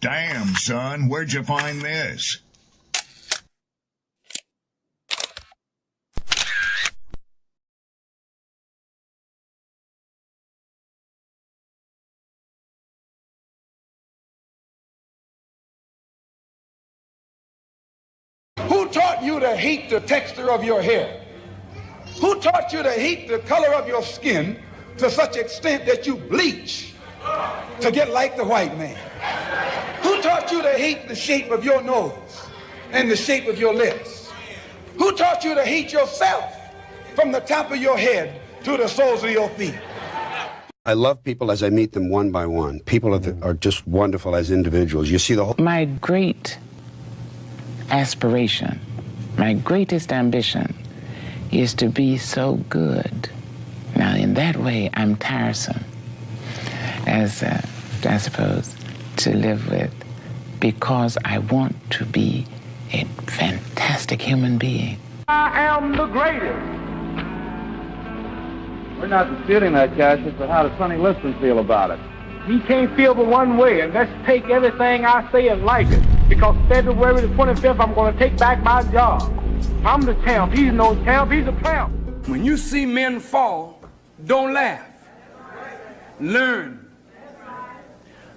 Damn, son, where'd you find this? Who taught you to hate the texture of your hair? Who taught you to hate the color of your skin to such extent that you bleach to get like the white man? Who taught you to hate the shape of your nose and the shape of your lips? Who taught you to hate yourself from the top of your head to the soles of your feet? I love people as I meet them one by one. People are just wonderful as individuals. You see the whole... My great aspiration, my greatest ambition is to be so good. Now, in that way, I'm tiresome, as I suppose, to live with, because I want to be a fantastic human being. I am the greatest. We're not disputing that, Cassius, but how does Sonny Liston feel about it? He can't feel but one way, and let's take everything I say and like it. Because February the 25th, I'm going to take back my job. I'm the champ. He's no champ. He's a tramp. When you see men fall, don't laugh. Learn.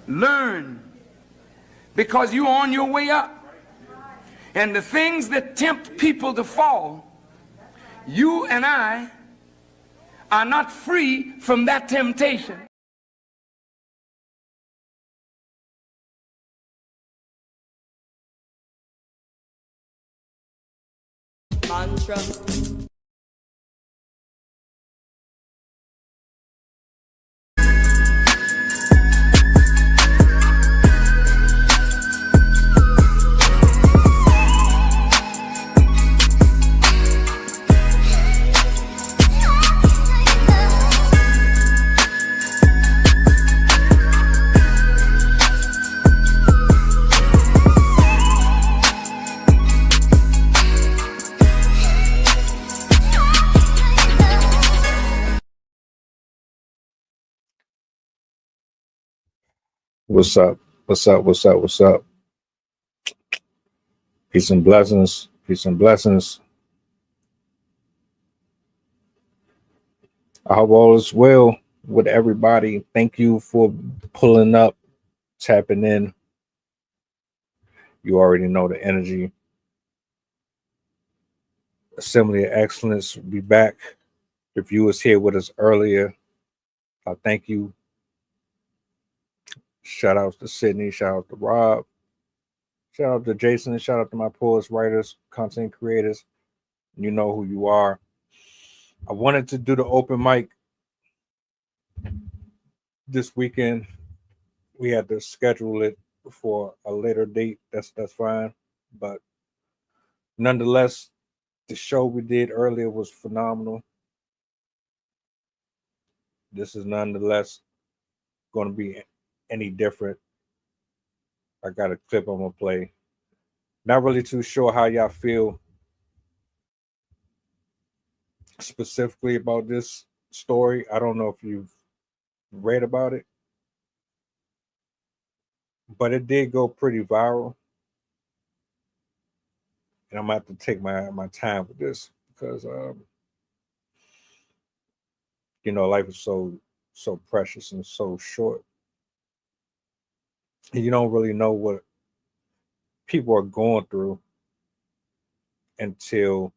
Learn. Because you're on your way up. And the things that tempt people to fall, you and I are not free from that temptation. Mantra. What's up? What's up? What's up? What's up? Peace and blessings. Peace and blessings. I hope all is well with everybody. Thank you for pulling up, tapping in. You already know the energy. Assembly of Excellence will be back. The viewers here with us earlier, I thank you. Shout out to Sydney, shout out to Rob, shout out to Jason, shout out to my poets, writers, content creators. You know who you are. I wanted to do the open mic this weekend. We had to schedule it for a later date. That's fine. But nonetheless, the show we did earlier was phenomenal. This is nonetheless going to be any different. I got a clip I'm gonna play. Not really too sure how y'all feel specifically about this story. I don't know if you've read about it, but it did go pretty viral. And I'm gonna have to take my time with this because you know, life is so precious and so short. You don't really know what people are going through until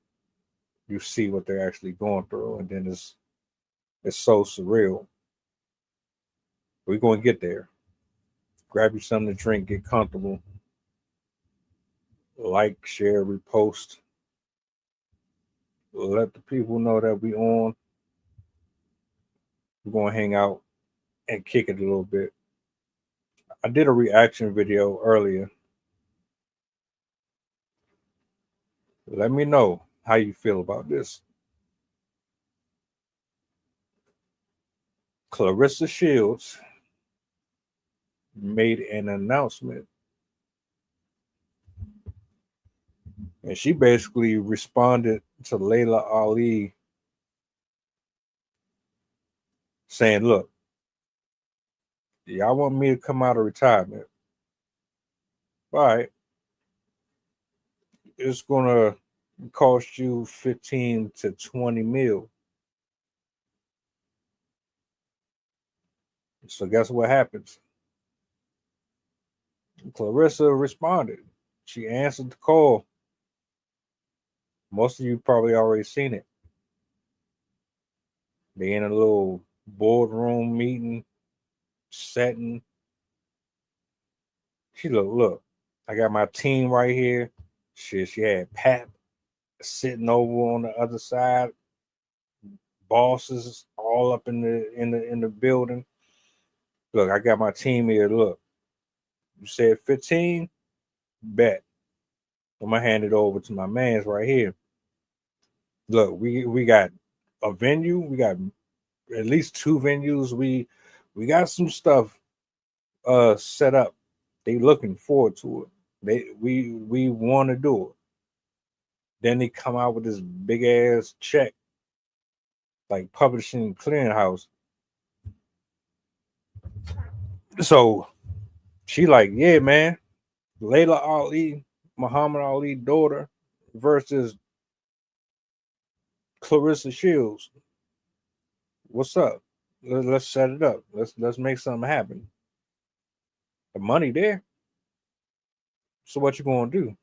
you see what they're actually going through, and then it's so surreal. We're going to get there. Grab you something to drink, get comfortable. Like, share, repost. Let the people know that we on. We're going to hang out and kick it a little bit. I did a reaction video earlier. Let me know how you feel about this. Clarissa Shields made an announcement. And she basically responded to Layla Ali saying, look, y'all want me to come out of retirement, All right, it's gonna cost you 15 to 20 mil. So guess what happens? Clarissa responded. She answered the call. Most of you probably already seen it. They in a little boardroom meeting, setting. She look, I got my team right here. She had Pat sitting over on the other side, bosses all up in the building. Look, I got my team here. Look, you said 15, bet. I'm gonna hand it over to my man's right here. Look, we got a venue. We got at least 2 venues. We got some stuff set up. They looking forward to it. We want to do it. Then they come out with this big ass check, like Publishing Clearinghouse. So she like, yeah, man, Layla Ali, Muhammad Ali daughter versus Clarissa Shields. What's up? Let's set it up. Let's make something happen. The money there. So what you gonna do?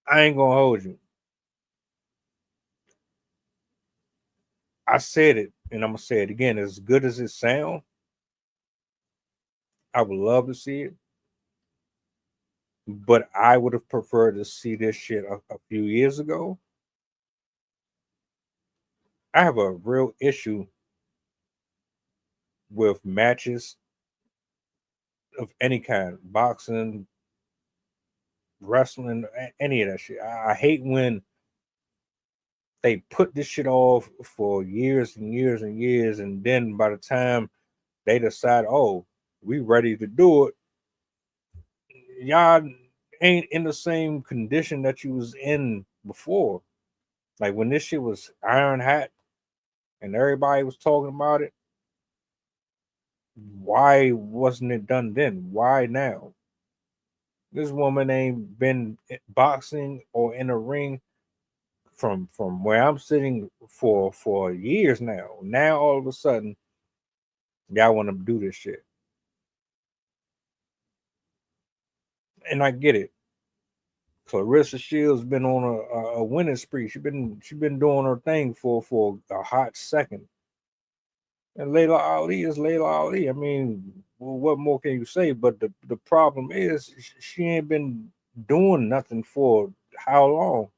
I ain't gonna hold you. I said it, and I'm gonna say it again. As good as it sounds, I would love to see it, but I would have preferred to see this shit a few years ago. I have a real issue with matches of any kind, boxing, wrestling, any of that shit. I hate when they put this shit off for years and years and years, and then by the time they decide, oh, we ready to do it, y'all ain't in the same condition that you was in before. Like when this shit was iron hot and everybody was talking about it, why wasn't it done then? Why now? This woman ain't been boxing or in a ring from where I'm sitting for years now. Now all of a sudden, y'all want to do this shit, and I get it. Clarissa Shields been on a winning spree. She been doing her thing for a hot second. And Layla Ali is Layla Ali. I mean, well, what more can you say? But the problem is she ain't been doing nothing for how long?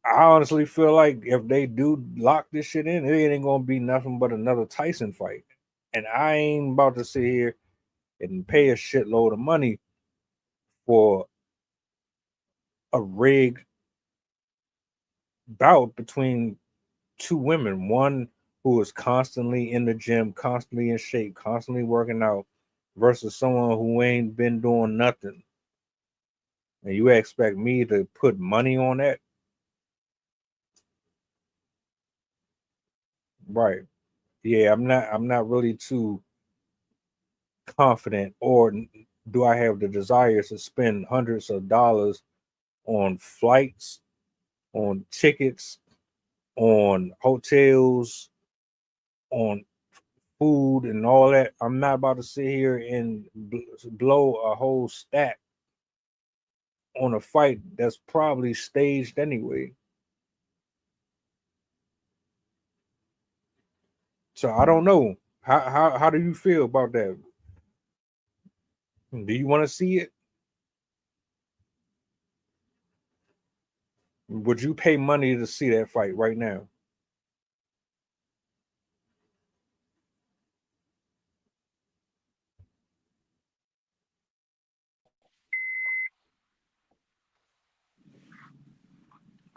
I honestly feel like if they do lock this shit in, it ain't gonna be nothing but another Tyson fight. And I ain't about to sit here and pay a shitload of money for a rigged bout between 2 women, one who is constantly in the gym, constantly in shape, constantly working out, versus someone who ain't been doing nothing. And you expect me to put money on that? Right. Yeah, I'm not really too confident, or do I have the desire to spend hundreds of dollars on flights, on tickets, on hotels, on food and all that? I'm not about to sit here and blow a whole stack on a fight that's probably staged anyway. So I don't know. How do you feel about that? Do you want to see it? Would you pay money to see that fight right now?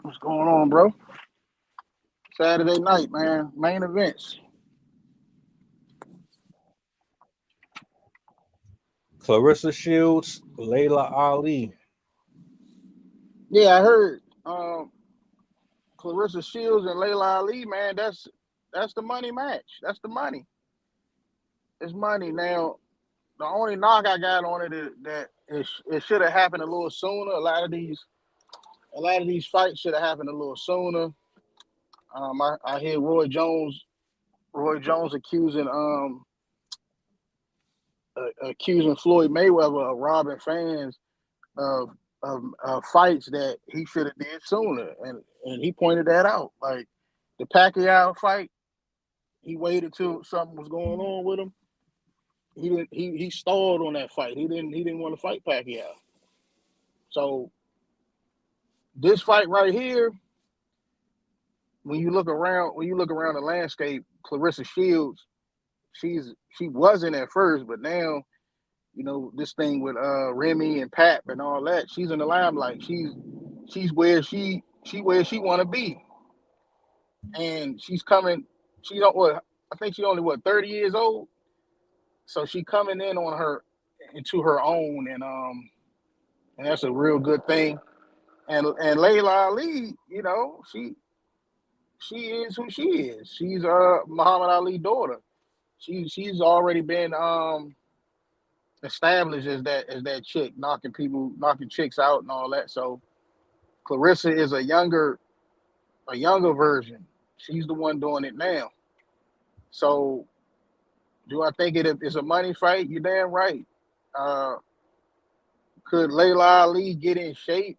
What's going on, bro? Saturday night, man. Main events. Clarissa Shields, Layla Ali. Yeah, I heard Clarissa Shields and Layla Ali, man, that's the money match. That's the money. It's money. Now, the only knock I got on it is that it should have happened a little sooner. A lot of these fights should have happened a little sooner. I hear Roy Jones accusing Floyd Mayweather of robbing fans of fights that he should have did sooner, and he pointed that out. Like the Pacquiao fight, he waited till something was going on with him. He stalled on that fight. He didn't want to fight Pacquiao. So this fight right here, when you look around the landscape, Clarissa Shields, she wasn't at first, but now, you know, this thing with Remy and Pat and all that, she's in the limelight. She's where she want to be, and she's coming. She don't what I think she only 30 years old, so she coming into her own, and that's a real good thing. And Layla Ali, you know, she is who she is. She's Muhammad Ali's daughter. She's already been established as that chick, knocking chicks out and all that. So Clarissa is a younger version. She's the one doing it now. So do I think it is a money fight? You're damn right. Could Layla Ali get in shape?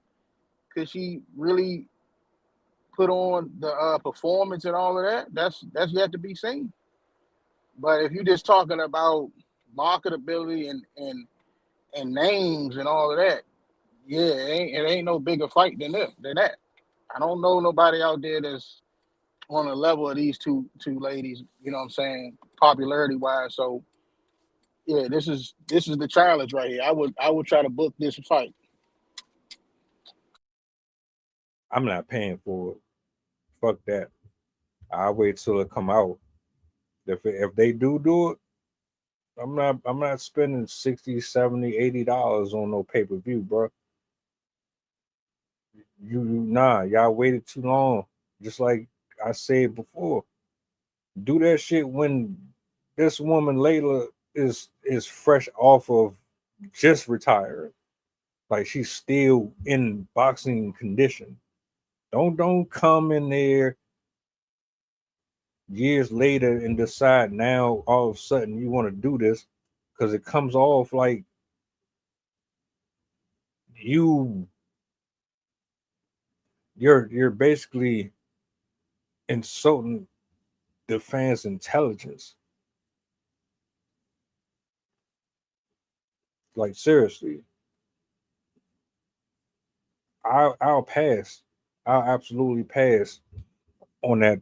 Could she really put on the performance and all of that? That's yet to be seen. But if you're just talking about marketability and names and all of that, yeah, it ain't no bigger fight than that. I don't know nobody out there that's on the level of these two ladies, you know what I'm saying, popularity wise. So yeah, this is the challenge right here. I would try to book this fight. I'm not paying for it. Fuck that. I'll wait till it come out. If they do it, I'm not spending $60, $70, $80 on no pay-per-view, bro. Y'all waited too long. Just like I said before. Do that shit when this woman Layla is fresh off of just retiring. Like she's still in boxing condition. Don't come in there years later and decide now all of a sudden you want to do this, because it comes off like you're basically insulting the fans' intelligence. Like seriously, I'll pass. I'll absolutely pass on that.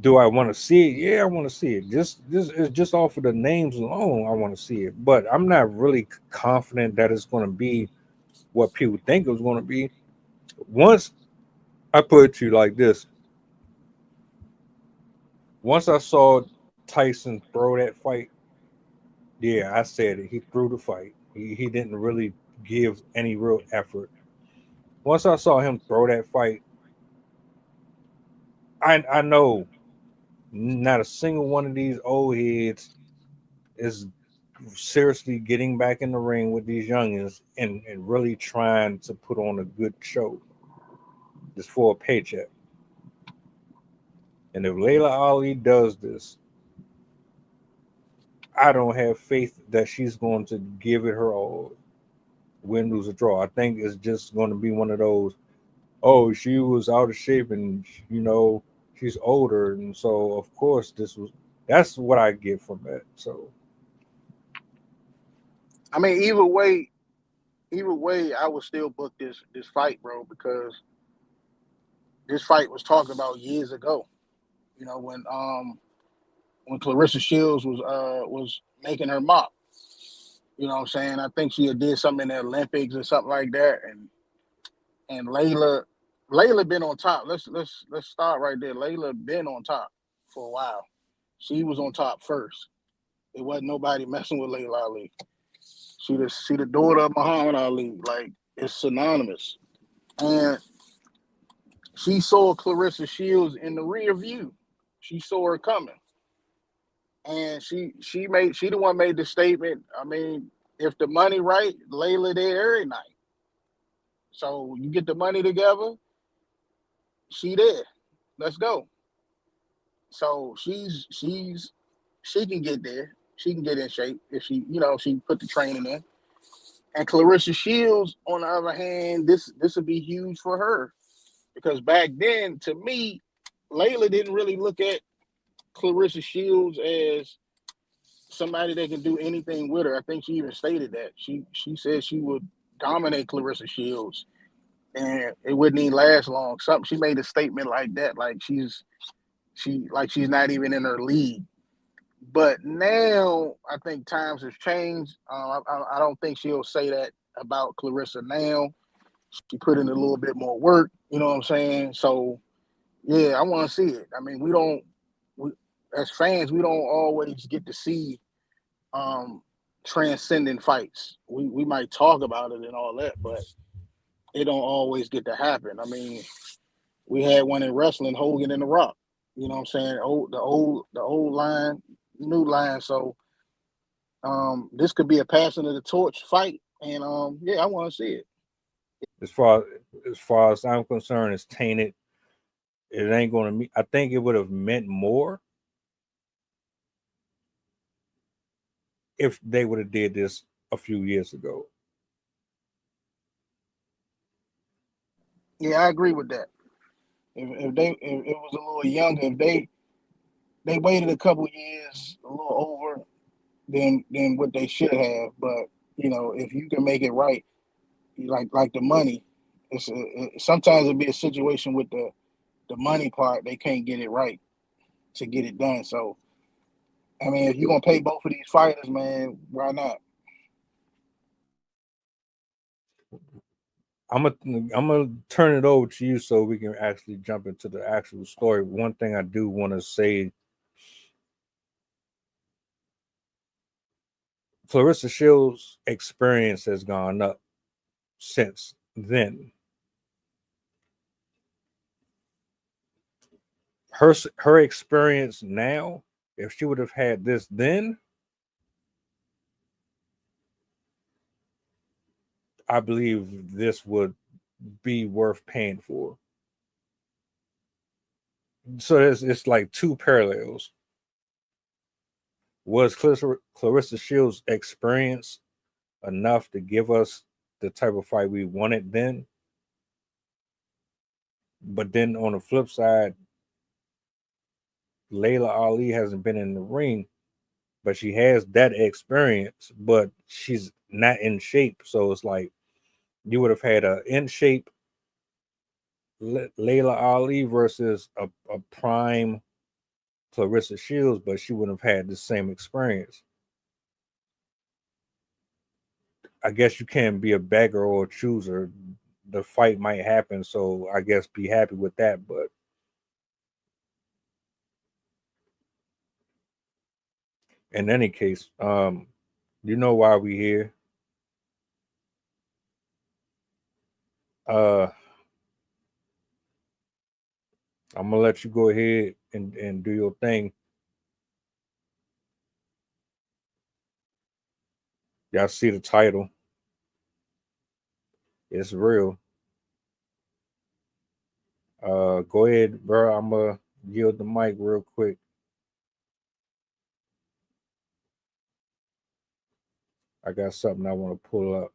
Do I want to see it? Yeah, I want to see it. Just off of the names alone, I want to see it. But I'm not really confident that it's going to be what people think it's going to be. Once I put it to you like this, once I saw Tyson throw that fight, yeah, I said it. He threw the fight. He didn't really give any real effort. Once I saw him throw that fight, I know not a single one of these old heads is seriously getting back in the ring with these youngins and really trying to put on a good show just for a paycheck. And if Layla Ali does this, I don't have faith that she's going to give it her all, win, lose, or draw. I think it's just going to be one of those, oh, she was out of shape and, you know, she's older. And so, of course, that's what I get from that. So, I mean, either way, I would still book this fight, bro, because this fight was talked about years ago. You know, when Clarissa Shields was making her mark. You know what I'm saying? I think she had did something in the Olympics or something like that. And Layla been on top. Let's start right there. Layla been on top for a while. She was on top first. It wasn't nobody messing with Layla Ali. She the daughter of Muhammad Ali. Like, it's synonymous. And she saw Clarissa Shields in the rear view. She saw her coming, and she the one made the statement. I mean, if the money right, Layla there every night. So you get the money together, she there. Let's go. So she can get there. She can get in shape if she put the training in. And Clarissa Shields, on the other hand, this would be huge for her because back then, to me, Layla didn't really look at Clarissa Shields as somebody that can do anything with her. I think she even stated that she said she would dominate Clarissa Shields, and it wouldn't even last long. Something she made a statement like that, like she's not even in her league. But now I think times have changed. I don't think she'll say that about Clarissa now. She put in a little bit more work. You know what I'm saying? So yeah, I want to see it. I mean, we as fans, we don't always get to see transcendent fights. We might talk about it and all that, but it don't always get to happen. I mean, we had one in wrestling, Hogan and The Rock. You know what I'm saying? The old line, new line. So this could be a passing of the torch fight, and yeah, I want to see it. As far as I'm concerned, it's tainted. It ain't gonna mean. I think it would have meant more if they would have did this a few years ago. Yeah, I agree with that. If it was a little younger, if they waited a couple years, a little over than what they should have. But if you can make it right, like the money, sometimes it'll be a situation with the money part. They can't get it right to get it done. So I mean, if you're gonna pay both of these fighters, man, why not? I'm gonna turn it over to you so we can actually jump into the actual story. One thing I do want to say, Clarissa Shields' experience has gone up since then. Her experience now, if she would have had this then, I believe this would be worth paying for. So it's like two parallels. Was Clarissa Shields' experience enough to give us the type of fight we wanted then? But then on the flip side, Layla Ali hasn't been in the ring, but she has that experience, but she's not in shape. So it's like you would have had a in shape Layla Ali versus a prime Clarissa Shields, but she wouldn't have had the same experience. I guess you can't be a beggar or a chooser. The fight might happen, so I guess be happy with that. But in any case, you know why we here. Uh, I'm gonna let you go ahead and do your thing. Y'all see the title? It's real. Go ahead, bro. I'm gonna yield the mic real quick. I got something I want to pull up.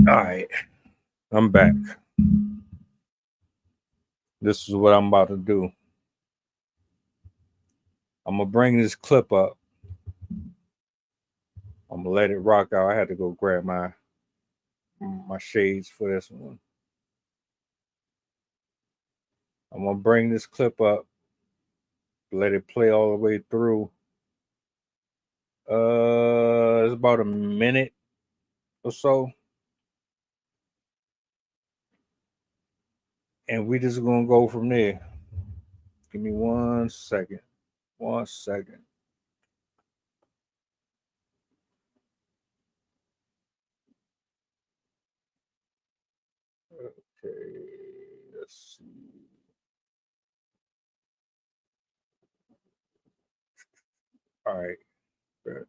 All right, I'm back. This is what I'm about to do. I'm gonna bring this clip up. I'm gonna let it rock out. I had to go grab my shades for this one. I'm gonna bring this clip up, let it play all the way through. It's about a minute or so. And we just gonna go from there. Give me 1 second. 1 second. Okay, let's see. All right. Good.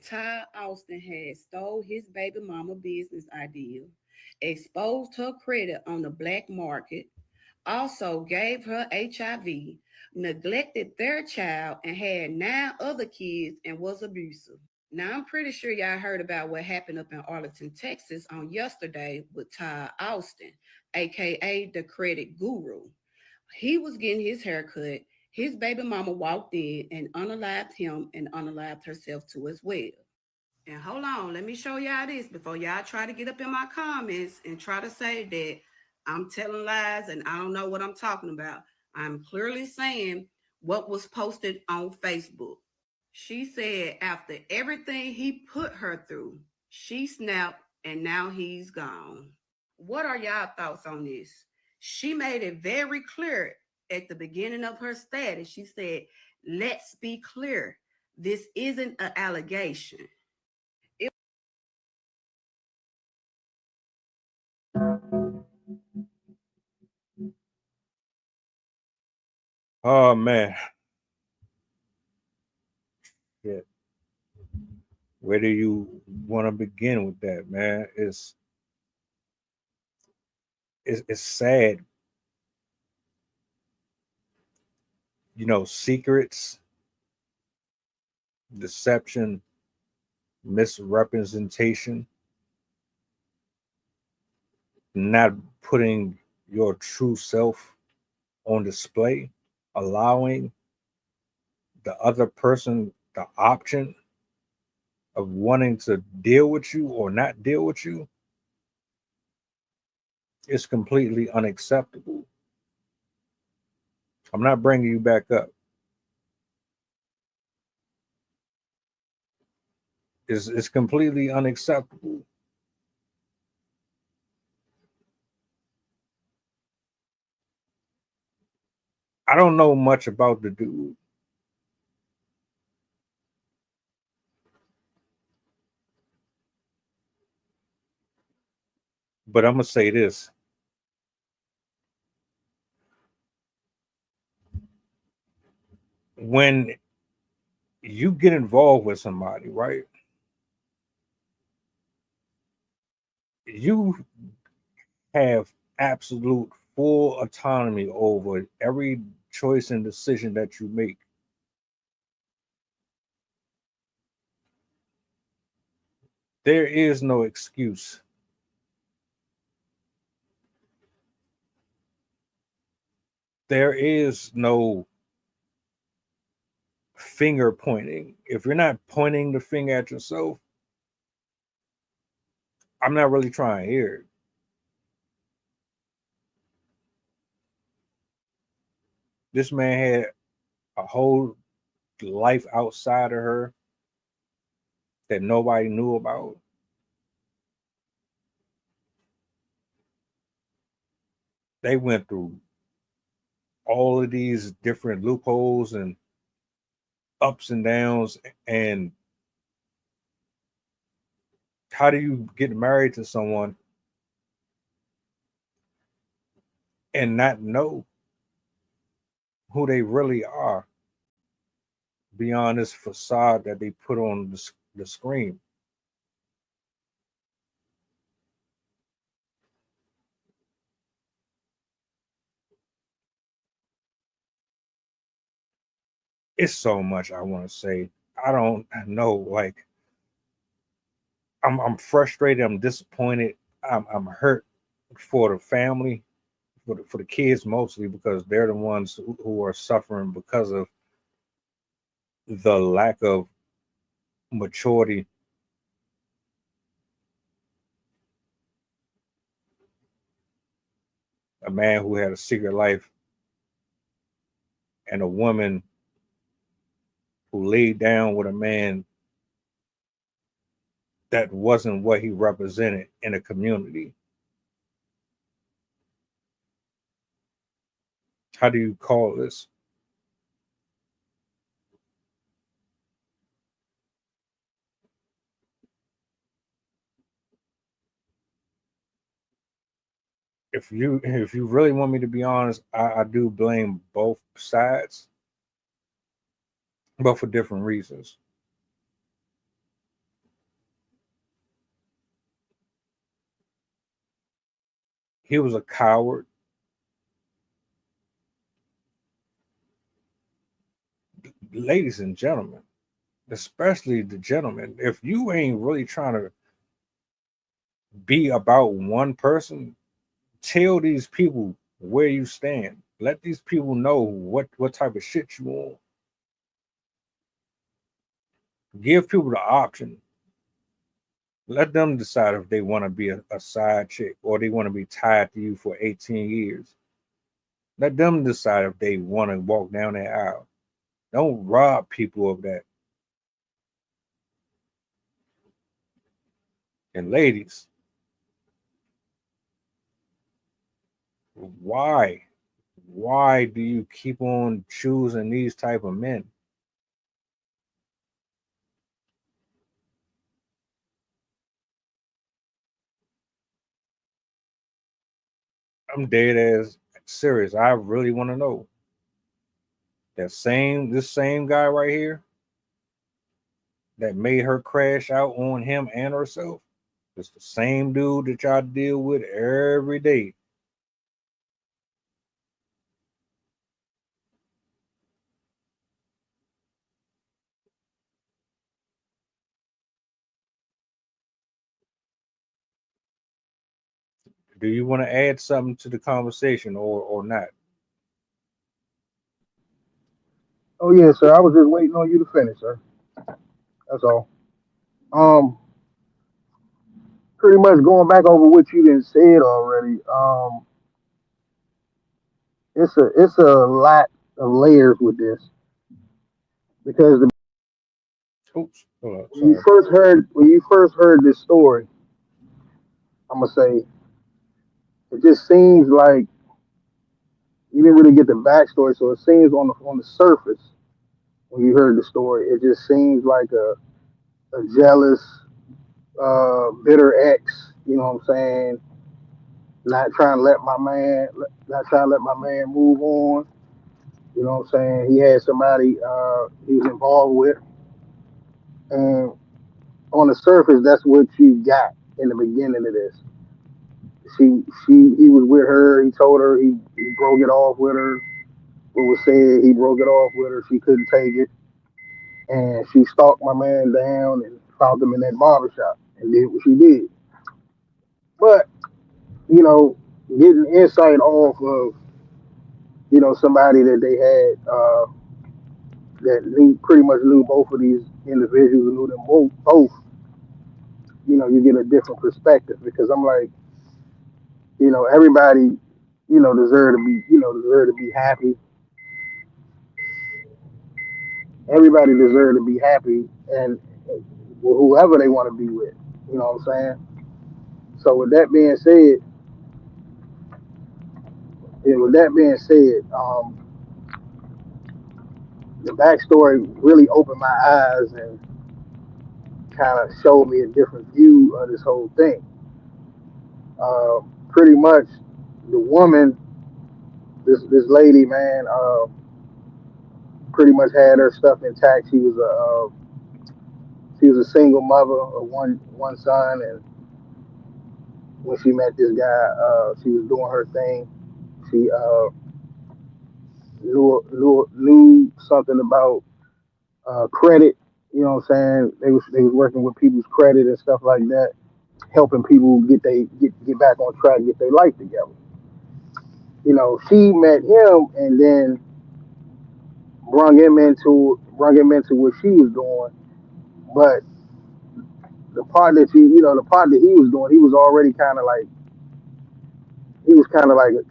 Todd Austin had stole his baby mama business idea, exposed her credit on the black market, also gave her HIV, neglected their child, and had 9 other kids and was abusive. Now, I'm pretty sure y'all heard about what happened up in Arlington, Texas on yesterday with Todd Austin, aka the credit guru. He was getting his hair cut. His baby mama walked in and unalived him and unalived herself too as well. And hold on, let me show y'all this before y'all try to get up in my comments and try to say that I'm telling lies and I don't know what I'm talking about. I'm clearly saying what was posted on Facebook. She said after everything he put her through, she snapped and now he's gone. What are y'all thoughts on this? She made it very clear at the beginning of her status. She said, let's be clear. This isn't an allegation. Oh man. Yeah. Where do you want to begin with that, man? It's sad. You know, secrets, deception, misrepresentation, not putting your true self on display, allowing the other person the option of wanting to deal with you or not deal with you is completely unacceptable. I'm not bringing you back up. It's completely unacceptable. I don't know much about the dude. But I'm gonna say this. When you get involved with somebody, right? You have absolute full autonomy over every choice and decision that you make. There is no excuse. There is no finger pointing. If you're not pointing the finger at yourself, I'm not really trying to hear it. This man had a whole life outside of her that nobody knew about. They went through all of these different loopholes and ups and downs. And how do you get married to someone and not know who they really are beyond this facade that they put on the screen? it's so much I want to say. I don't know. Like, I'm frustrated. I'm disappointed. I'm hurt for the family, for the kids mostly, because they're the ones who are suffering because of the lack of maturity. A man who had a secret life and a woman who laid down with a man that wasn't what he represented in a community. How do you call this? If you really want me to be honest, I do blame both sides, but for different reasons. He was a coward. Ladies and gentlemen, especially the gentlemen, if you ain't really trying to be about one person, tell these people where you stand. Let these people know what type of shit you on. Give people the option. Let them decide if they want to be a side chick or they want to be tied to you for 18 years. Let them decide if they want to walk down that aisle. Don't rob people of that. And ladies, why? Why do you keep on choosing these type of men? I'm dead as serious. I really want to know. This same guy right here that made her crash out on him and herself. It's the same dude that y'all deal with every day. Do you want to add something to the conversation or not? Oh yeah, sir. I was just waiting on you to finish, sir. That's all. Um, Pretty much going back over what you done said already. It's a lot of layers with this because Oops, hold on, sorry. when you first heard this story, I'm gonna say it just seems like you didn't really get the backstory. So it seems on the surface when you heard the story, it just seems like a jealous, bitter ex. You know what I'm saying? Not trying to let my man move on. You know what I'm saying? He had somebody he was involved with, and on the surface, that's what you got in the beginning of this. He was with her. He told her he broke it off with her. What was said, he broke it off with her. She couldn't take it, and she stalked my man down and found him in that barbershop and did what she did. But you know, getting insight off of somebody that they had that knew pretty much knew both of these individuals, knew them both. You get a different perspective because I'm like, everybody, deserve to be happy. Everybody deserve to be happy, and with whoever they want to be with. You know what I'm saying? So with that being said, the backstory really opened my eyes and kind of showed me a different view of this whole thing. Pretty much, the woman, this lady, man, pretty much had her stuff intact. She was a single mother of one son, and when she met this guy, she was doing her thing. She knew something about credit. You know what I'm saying? They was working with people's credit and stuff like that, helping people get back on track, get their life together. You know, she met him and then brung him into what she was doing. But the part that he was doing, he was already kind of like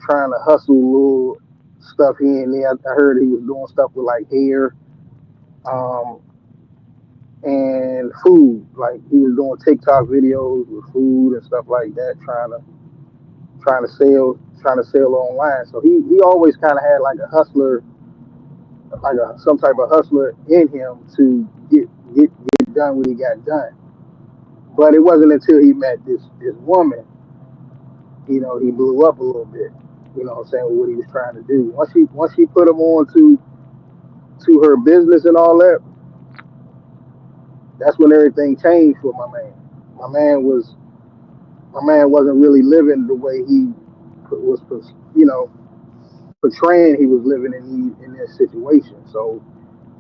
trying to hustle little stuff here and there. I heard he was doing stuff with like hair, um, and food. Like he was doing TikTok videos with food and stuff like that, trying to sell online. So he always kind of had like a hustler, like some type of hustler in him to get done what he got done. But it wasn't until he met this woman, he blew up a little bit. You know what I'm saying, with what he was trying to do. Once she put him on to her business and all that, that's when everything changed for my man. My man was my man wasn't really living the way he was, portraying he was living in this situation. So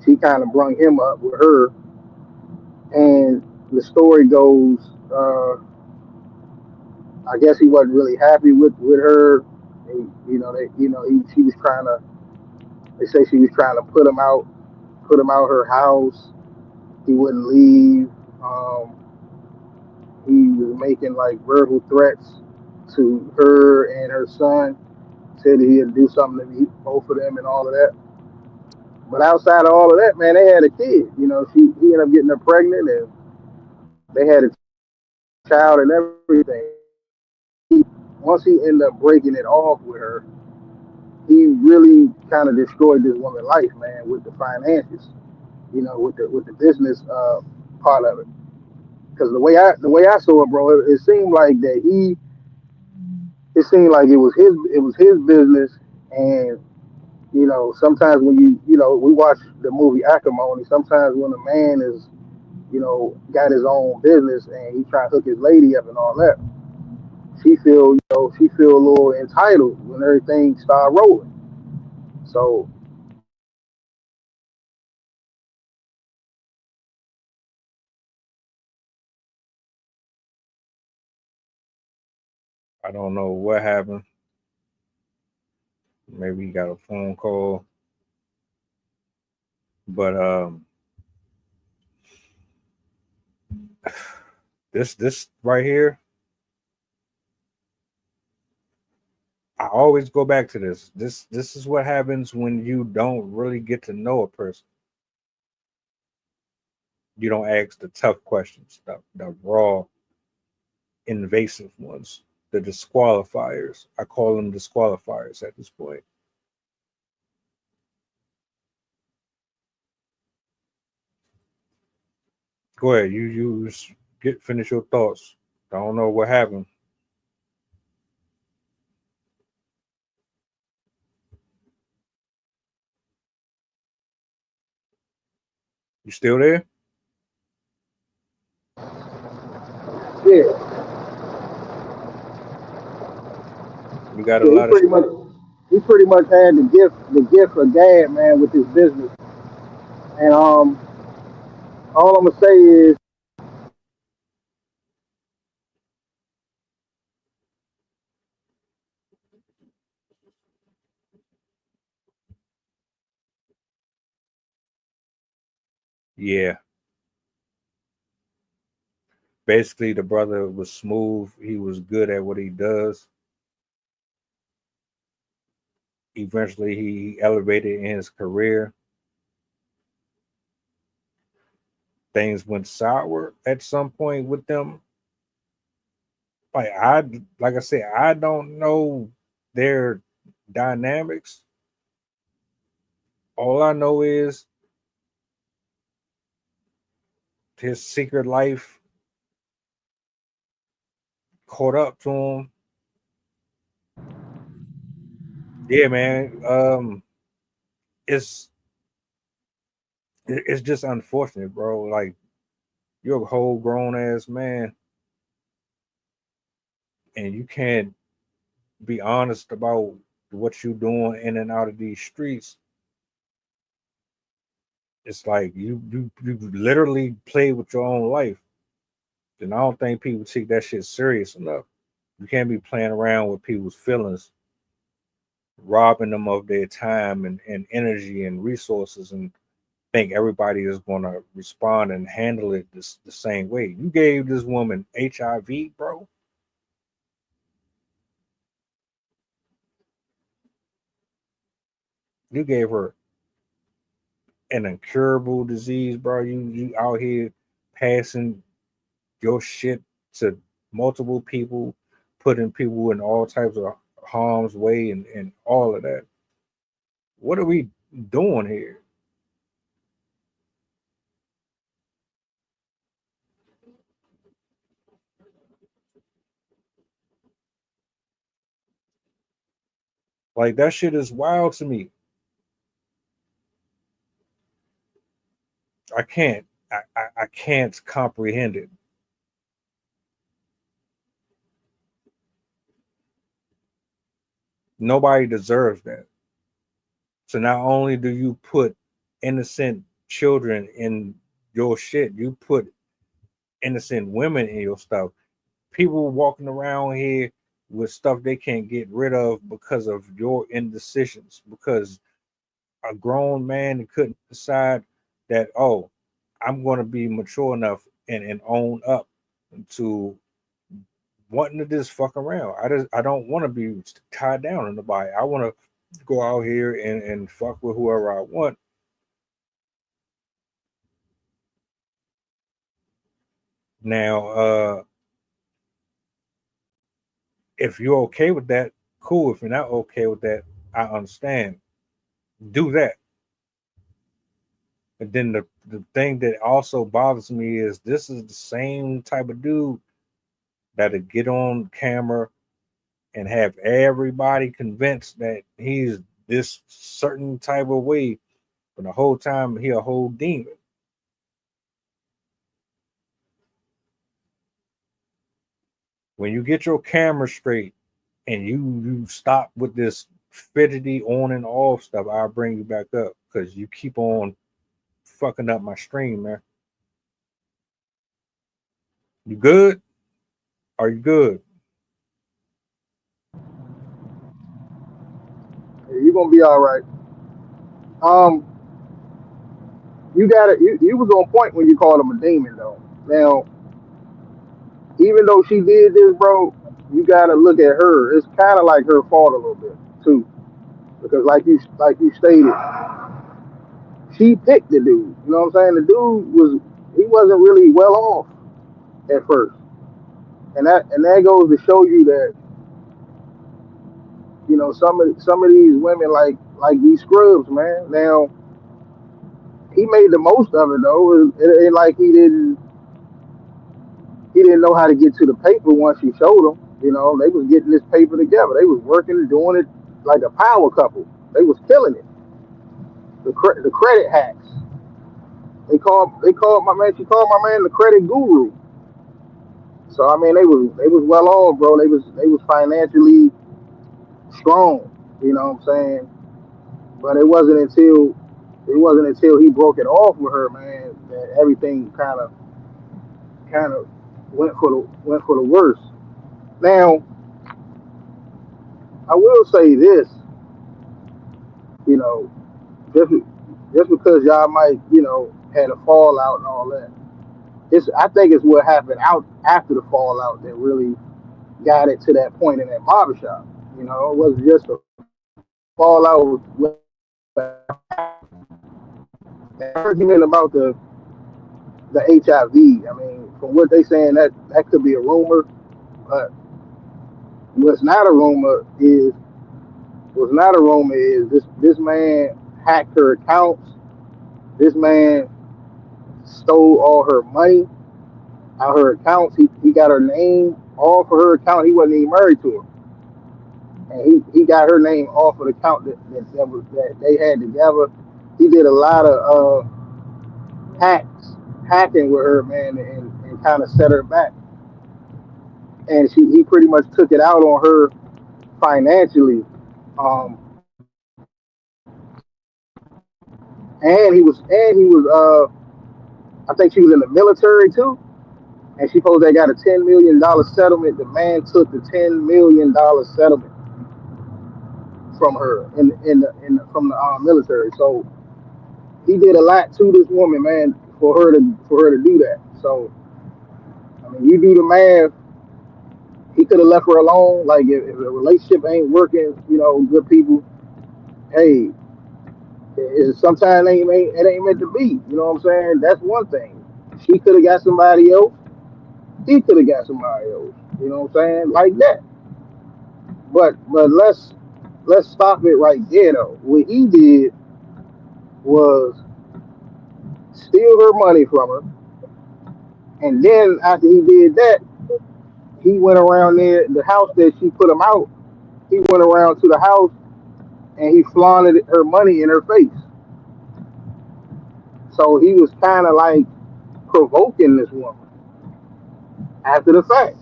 she kind of brung him up with her, and the story goes, I guess he wasn't really happy with her. She was trying to. They say she was trying to put him out her house. He wouldn't leave. He was making like verbal threats to her and her son. Said that he'd do something to both of them and all of that. But outside of all of that, man, they had a kid. He ended up getting her pregnant, and they had a child and everything. Once he ended up breaking it off with her, he really kind of destroyed this woman's life, man, with the finances. With the business part of it. Because the way I saw it, bro, it seemed like it seemed like it was his business, and sometimes when we watch the movie Acrimony, sometimes when a man is got his own business and he try to hook his lady up and all that, she feel a little entitled when everything start rolling. So I don't know what happened. Maybe he got a phone call, but this right here, I always go back to this. This is what happens when you don't really get to know a person. You don't ask the tough questions, the raw, invasive ones, the disqualifiers. I call them disqualifiers at this point. Go ahead. You finish your thoughts. I don't know what happened. You still there? yeah, You got a yeah, he lot of pretty much he pretty much had the gift of gab, man, with his business. And all I'm gonna say is, yeah. Basically, the brother was smooth. He was good at what he does. Eventually, he elevated in his career. Things went sour at some point with them. Like I said, I don't know their dynamics. All I know is his secret life caught up to him. Yeah, man. It's it's just unfortunate, bro. Like you're a whole grown ass man, and you can't be honest about what you're doing in and out of these streets it's like you literally play with your own life. And I don't think people take that shit serious enough. You can't be playing around with people's feelings, robbing them of their time and energy and resources, and think everybody is going to respond and handle it the same way. You gave this woman HIV, bro. You gave her an incurable disease, bro. You out here passing your shit to multiple people, putting people in all types of harm's way and all of that. What are we doing here? Like that shit is wild to me. I can't. I can't comprehend it. Nobody deserves that. So not only do you put innocent children in your shit, you put innocent women in your stuff. People walking around here with stuff they can't get rid of because of your indecisions, because a grown man couldn't decide that, oh, I'm going to be mature enough and own up to wanting to just fuck around. I don't want to be tied down in the body. I want to go out here and fuck with whoever I want. Now, if you're okay with that, cool. If you're not okay with that, I understand. Do that. And then the thing that also bothers me is this is the same type of dude that'll get on camera and have everybody convinced that he's this certain type of way, but the whole time he a whole demon. When you get your camera straight and you stop with this fidgety on and off stuff, I'll bring you back up because you keep on fucking up my stream, man. You good? Are you good? You're gonna be all right. Um, you got it. You was on point when you called him a demon, though. Now, even though she did this, bro, you gotta look at her. It's kind of like her fault a little bit too, because like you stated, she picked the dude. You know what I'm saying? The dude he wasn't really well off at first, and that goes to show you that some of these women like these scrubs, man. Now he made the most of it though. It ain't like he didn't know how to get to the paper once she showed him. You know, they was getting this paper together. They was working and doing it like a power couple. They was killing it. The credit hacks. They called my man. She called my man the credit guru. So I mean, they was well off, bro. They was financially strong. You know what I'm saying? But it wasn't until he broke it off with her, man, that everything kind of went for the worst. Now, I will say this, you know, just just because y'all might, had a fallout and all that. I think it's what happened out after the fallout that really got it to that point in that barbershop. You know, it wasn't just a fallout with the argument about the HIV. I mean, from what they saying, that could be a rumor, but what's not a rumor is this man hacked her accounts. This man stole all her money out her accounts. He got her name off of her account. He wasn't even married to her, and he got her name off of the account that they had together. He did a lot of hacking with her, man, and kind of set her back. And he pretty much took it out on her financially. Um, and he was I think she was in the military too, and she supposed they got a $10 million settlement. The man took the $10 million settlement from her from the military. So he did a lot to this woman, man, for her to do that. So I mean, you do the math. He could have left her alone. Like if the relationship ain't working, good people. Hey, sometimes it ain't meant to be. You know what I'm saying? That's one thing. She could have got somebody else. He could have got somebody else. You know what I'm saying? Like that. But let's stop it right there though. What he did was steal her money from her, and then after he did that, he went around there, the house that she put him out. He went around to the house and he flaunted her money in her face. So he was kind of like provoking this woman after the fact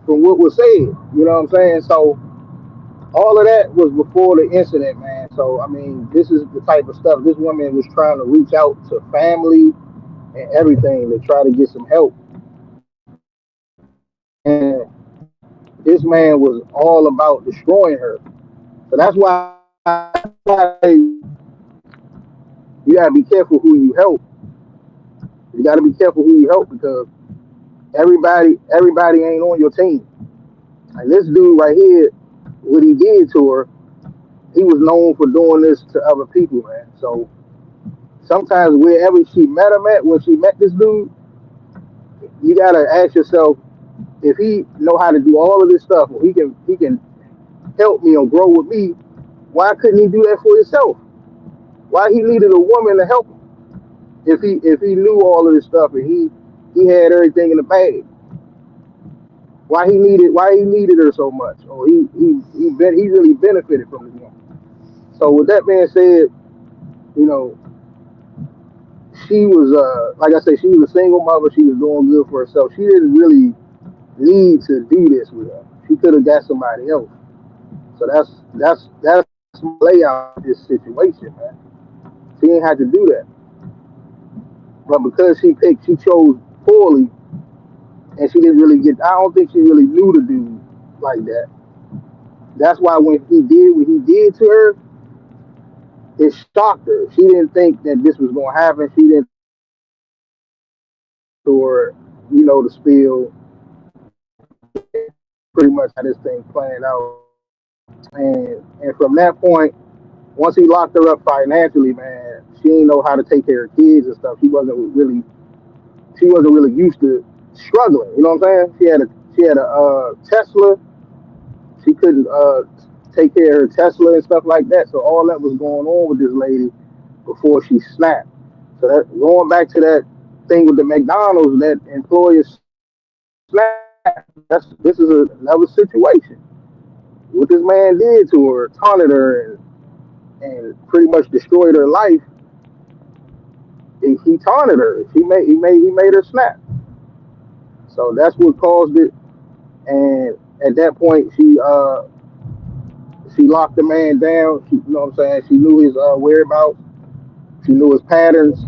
from what was said. You know what I'm saying? So all of that was before the incident, man. So I mean, this is the type of stuff this woman was trying to reach out to family and everything to try to get some help. And this man was all about destroying her. So that's why you gotta be careful who you help. You gotta be careful who you help because everybody ain't on your team. And this dude right here, what he did to her, he was known for doing this to other people, man. So sometimes wherever she met him at, when she met this dude, you gotta ask yourself if he know how to do all of this stuff, or he can help me or grow with me. Why couldn't he do that for himself? Why he needed a woman to help him if he knew all of this stuff and he had everything in the bag? Why he needed her so much? Or he really benefited from this woman. So with that being said, you know, she was like I said, she was a single mother. She was doing good for herself. She didn't really need to do this with her. She could have got somebody else. So that's my layout of this situation, man. She didn't have to do that. But because she chose poorly, and she didn't really get. I don't think she really knew the dude like that. That's why when he did what he did to her, it shocked her. She didn't think that this was gonna happen. She didn't or the spill pretty much how this thing playing out. And from that point, once he locked her up financially, man, she didn't know how to take care of kids and stuff. She wasn't really used to struggling. You know what I'm saying? She had a Tesla. She couldn't take care of her Tesla and stuff like that. So all that was going on with this lady before she snapped. So that going back to that thing with the McDonald's, that employers snap. This is another situation. What this man did to her, taunted her, and pretty much destroyed her life. He taunted her. He made her snap. So that's what caused it. And at that point, she locked the man down. You know what I'm saying? She knew his whereabouts. She knew his patterns.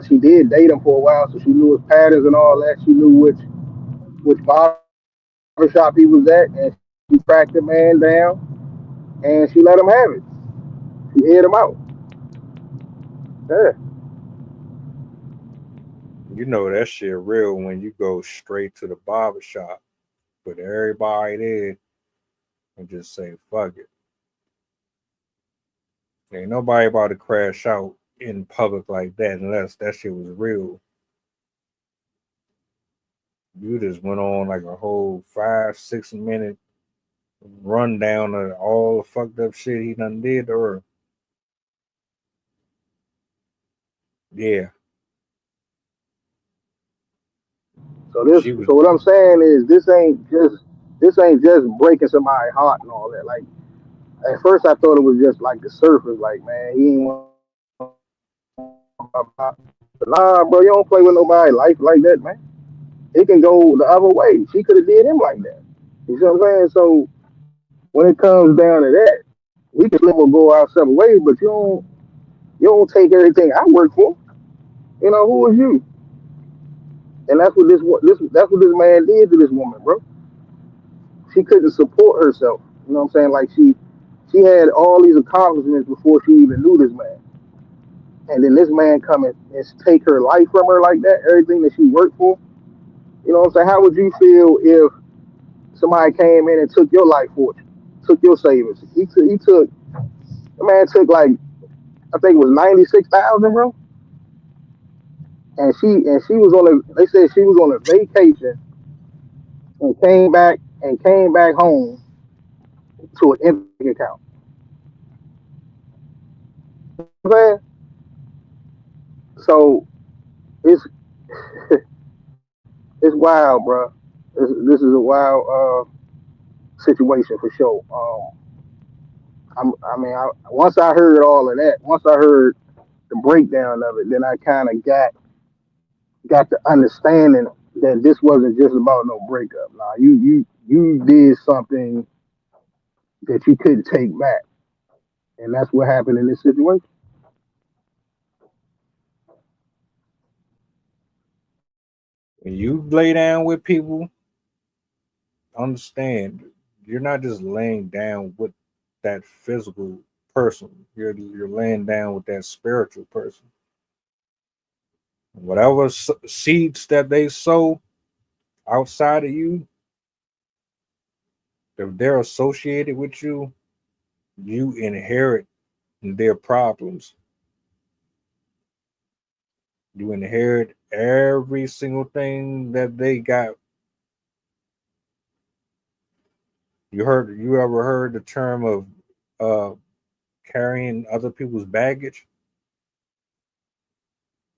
She did date him for a while, so she knew his patterns and all that. She knew which barbershop he was at, and she tracked the man down, and she let him have it. She hid him out. Yeah. You know that shit real when you go straight to the barbershop, put everybody there, and just say fuck it. Ain't nobody about to crash out in public like that unless that shit was real. You just went on like a whole 5-6 minute rundown of all the fucked up shit he done did to her. Yeah. So what I'm saying is this ain't just breaking somebody's heart and all that. Like at first I thought it was just like the surface, like man, he ain't want. Nah, bro, you don't play with nobody life like that, man. It can go the other way. She could have did him like that. You see what I'm saying? So when it comes down to that, we we can live or go our separate ways, but you don't take everything I work for. You know, who is you? And that's what that's what this man did to this woman, bro. She couldn't support herself. You know what I'm saying? Like she had all these accomplishments before she even knew this man. And then this man come and take her life from her like that, everything that she worked for. You know what I'm saying? How would you feel if somebody came in and took your life fortune, took your savings? The man took like, I think it was 96,000, bro. And she was on a, they said she was on a vacation and came back home to an empty account. You know what I'm saying? So it's it's wild, bro. This is a wild situation for sure. Once I heard all of that, once I heard the breakdown of it, then I kind of got the understanding that this wasn't just about no breakup. Nah, you did something that you couldn't take back, and that's what happened in this situation. When you lay down with people, understand you're not just laying down with that physical person. You're laying down with that spiritual person. Whatever seeds that they sow outside of you, if they're associated with you, you inherit their problems. You inherit every single thing that they got. You ever heard the term of uh, carrying other people's baggage?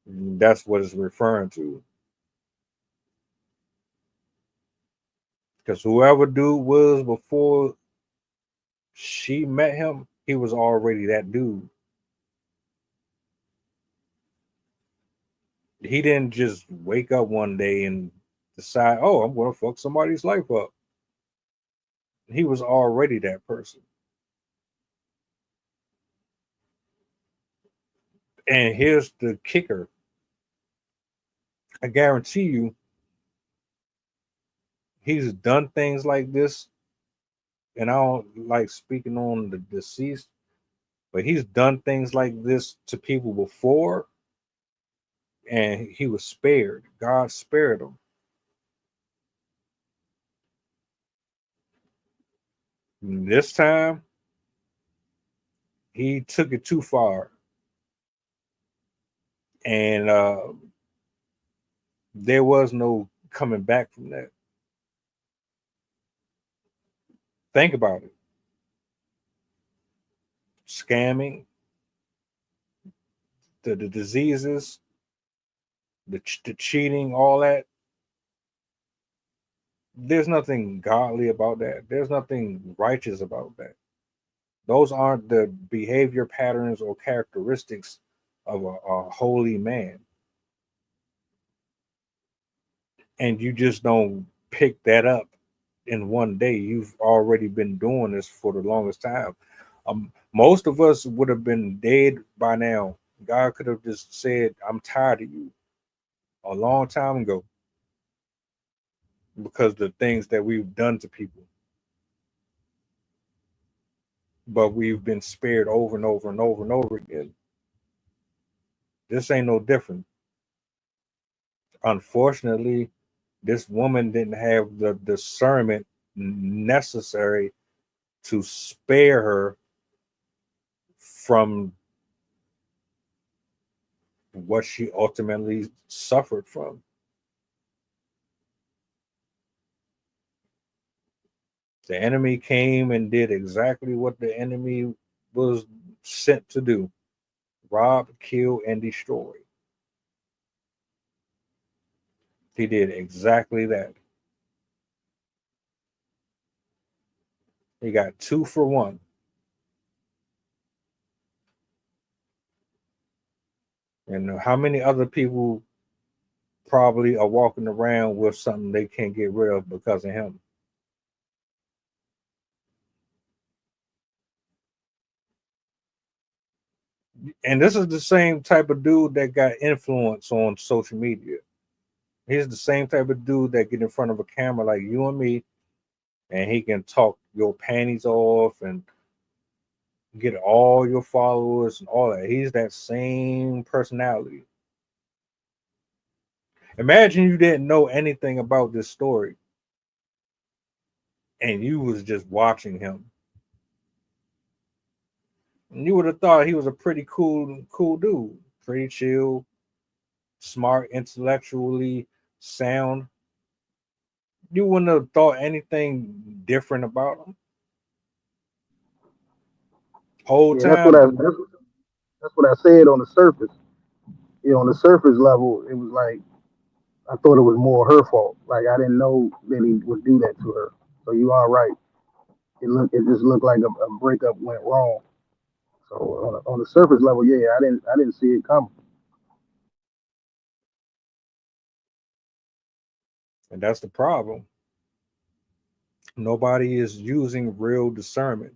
That's what it's referring to. Because whoever dude was before she met him, he was already that dude. He didn't just wake up one day and decide, oh, I'm going to fuck somebody's life up. He was already that person. And here's the kicker. I guarantee you, he's done things like this. And I don't like speaking on the deceased, but he's done things like this to people before, and he was spared. God spared him. And this time, he took it too far. And there was no coming back from that. Think about it. Scamming, the diseases, the cheating, all that. There's nothing godly about that. There's nothing righteous about that. Those aren't the behavior patterns or characteristics of a holy man. And you just don't pick that up in one day. You've already been doing this for the longest time. Most of us would have been dead by now. God could have just said, I'm tired of you a long time ago because the things that we've done to people. But we've been spared over and over and over and over again. This ain't no different. Unfortunately, this woman didn't have the discernment necessary to spare her from what she ultimately suffered from. The enemy came and did exactly what the enemy was sent to do: rob, kill, and destroy. He did exactly that. He got 2 for 1. And how many other people probably are walking around with something they can't get rid of because of him? And this is the same type of dude that got influence on social media. He's the same type of dude that get in front of a camera like you and me, and he can talk your panties off and get all your followers and all that. He's that same personality. Imagine you didn't know anything about this story and you was just watching him. And you would have thought he was a pretty cool dude, pretty chill, smart, intellectually sound. You wouldn't have thought anything different about him. Whole Yeah, time. that's what I said on the surface. On the surface level, it was like I thought it was more her fault. Like I didn't know that he would do that to her. So you are right. It just looked like a breakup went wrong. So on the surface level, yeah, I didn't see it coming. And that's the problem. Nobody is using real discernment.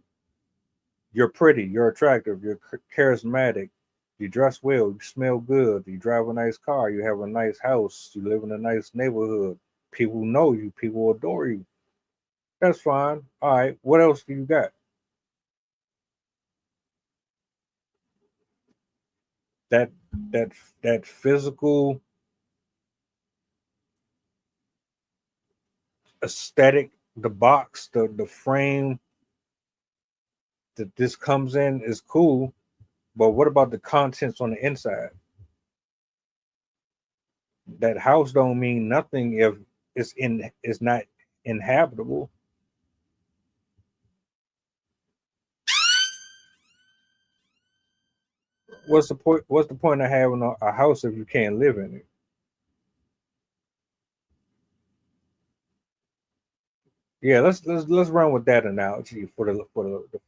You're pretty, you're attractive, you're charismatic, you dress well, you smell good, you drive a nice car, you have a nice house, you live in a nice neighborhood. People know you, people adore you. That's fine. All right, what else do you got? That that physical aesthetic, the box, the frame that this comes in is cool, but what about the contents on the inside? That house don't mean nothing if it's not inhabitable. What's the point? What's the point of having a house if you can't live in it? Yeah, let's run with that analogy for the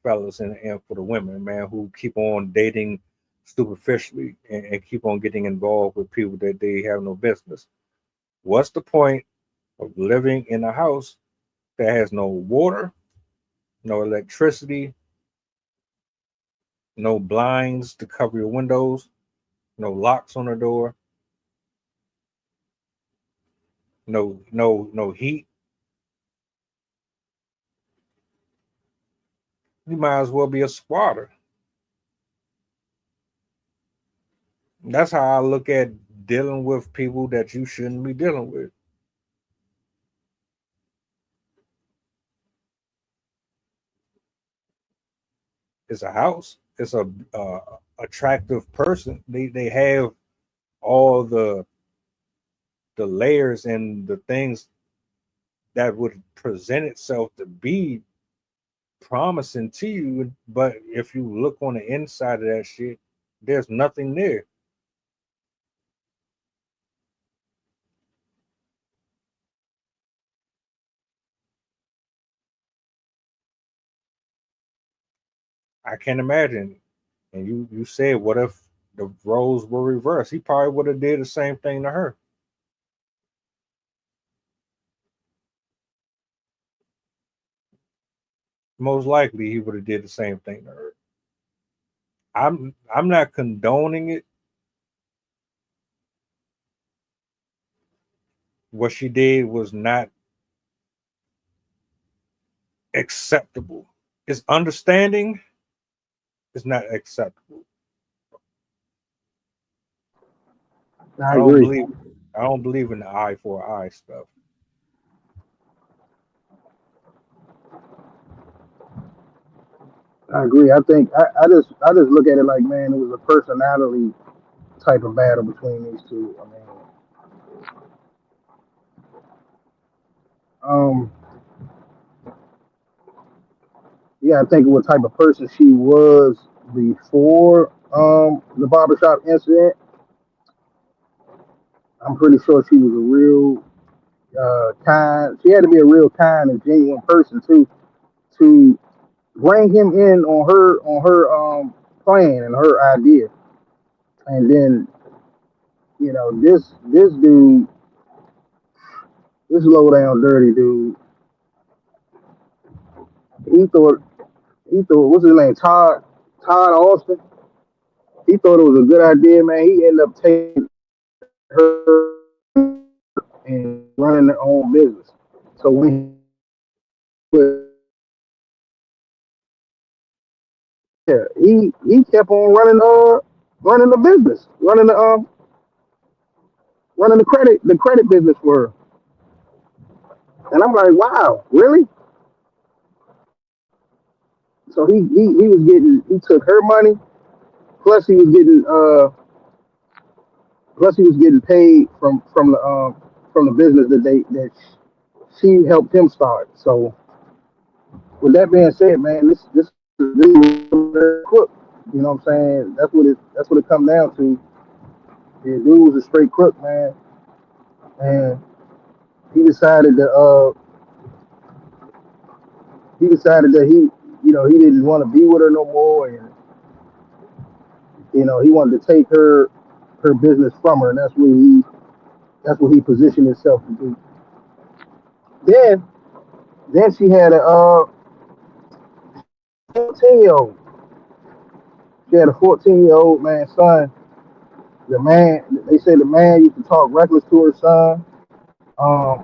fellas and for the women, man, who keep on dating superficially and keep on getting involved with people that they have no business. What's the point of living in a house that has no water, no electricity, no blinds to cover your windows, no locks on the door, no heat? You might as well be a squatter. That's how I look at dealing with people that you shouldn't be dealing with. It's a house. It's a attractive person. They have all the layers and the things that would present itself to be promising to you. But if you look on the inside of that shit, there's nothing there. I can't imagine. And you said, what if the roles were reversed? He probably would have did the same thing to her. Most likely, he would have did the same thing to her. I'm not condoning it. What she did was not acceptable. It's understanding. It's not acceptable. I agree. I don't believe in the eye for eye stuff. I agree. I just look at it like, man, it was a personality type of battle between these two. I mean, um, yeah, I think what type of person she was before the barbershop incident. I'm pretty sure she was a real kind. She had to be a real kind and genuine person too to bring him in on her plan and her idea. And then this dude, this low down dirty dude, he thought what's his name, Todd Austin. He thought it was a good idea, man. He ended up taking her and running their own business. So when he kept on running the business, running the credit business for her. And I'm like, wow, really? So he took her money, plus he was getting paid from the business that she helped him start. So with that being said, man, this is crook. You know what I'm saying? That's what it comes down to. The dude was a straight crook, man, and he decided to that he didn't want to be with her no more, and he wanted to take her business from her, and that's what he positioned himself to do. Then she had a 14-year-old. She had a 14-year-old man son. They say the man used to talk reckless to her son. Um,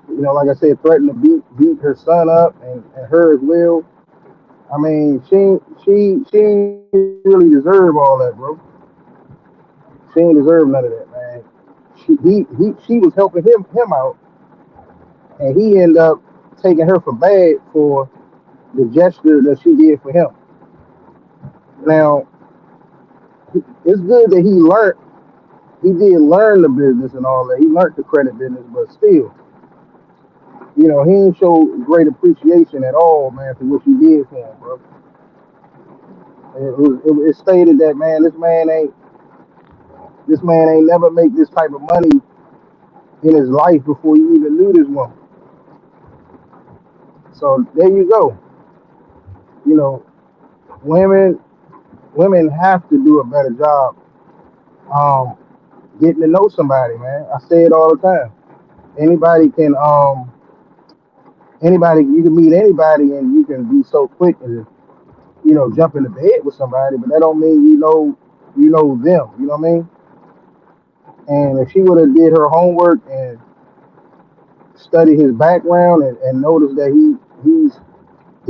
like I said, threatened to beat her son up and her as well. I mean, she didn't really deserve all that, bro. She didn't deserve none of that, man. She was helping him out, and he ended up taking her for bad for the gesture that she did for him. Now, it's good that he did learn the business and all that. He learned the credit business, but still, he didn't show great appreciation at all, man, for what she did for him, bro. It stated that, man, this man ain't never make this type of money in his life before he even knew this woman. So there you go. You know, women women have to do a better job um getting to know somebody, man. I say it all the time. Anybody can you can meet anybody and you can be so quick and jump into bed with somebody, but that don't mean them. You know what I mean? And if she would have did her homework and studied his background and noticed that he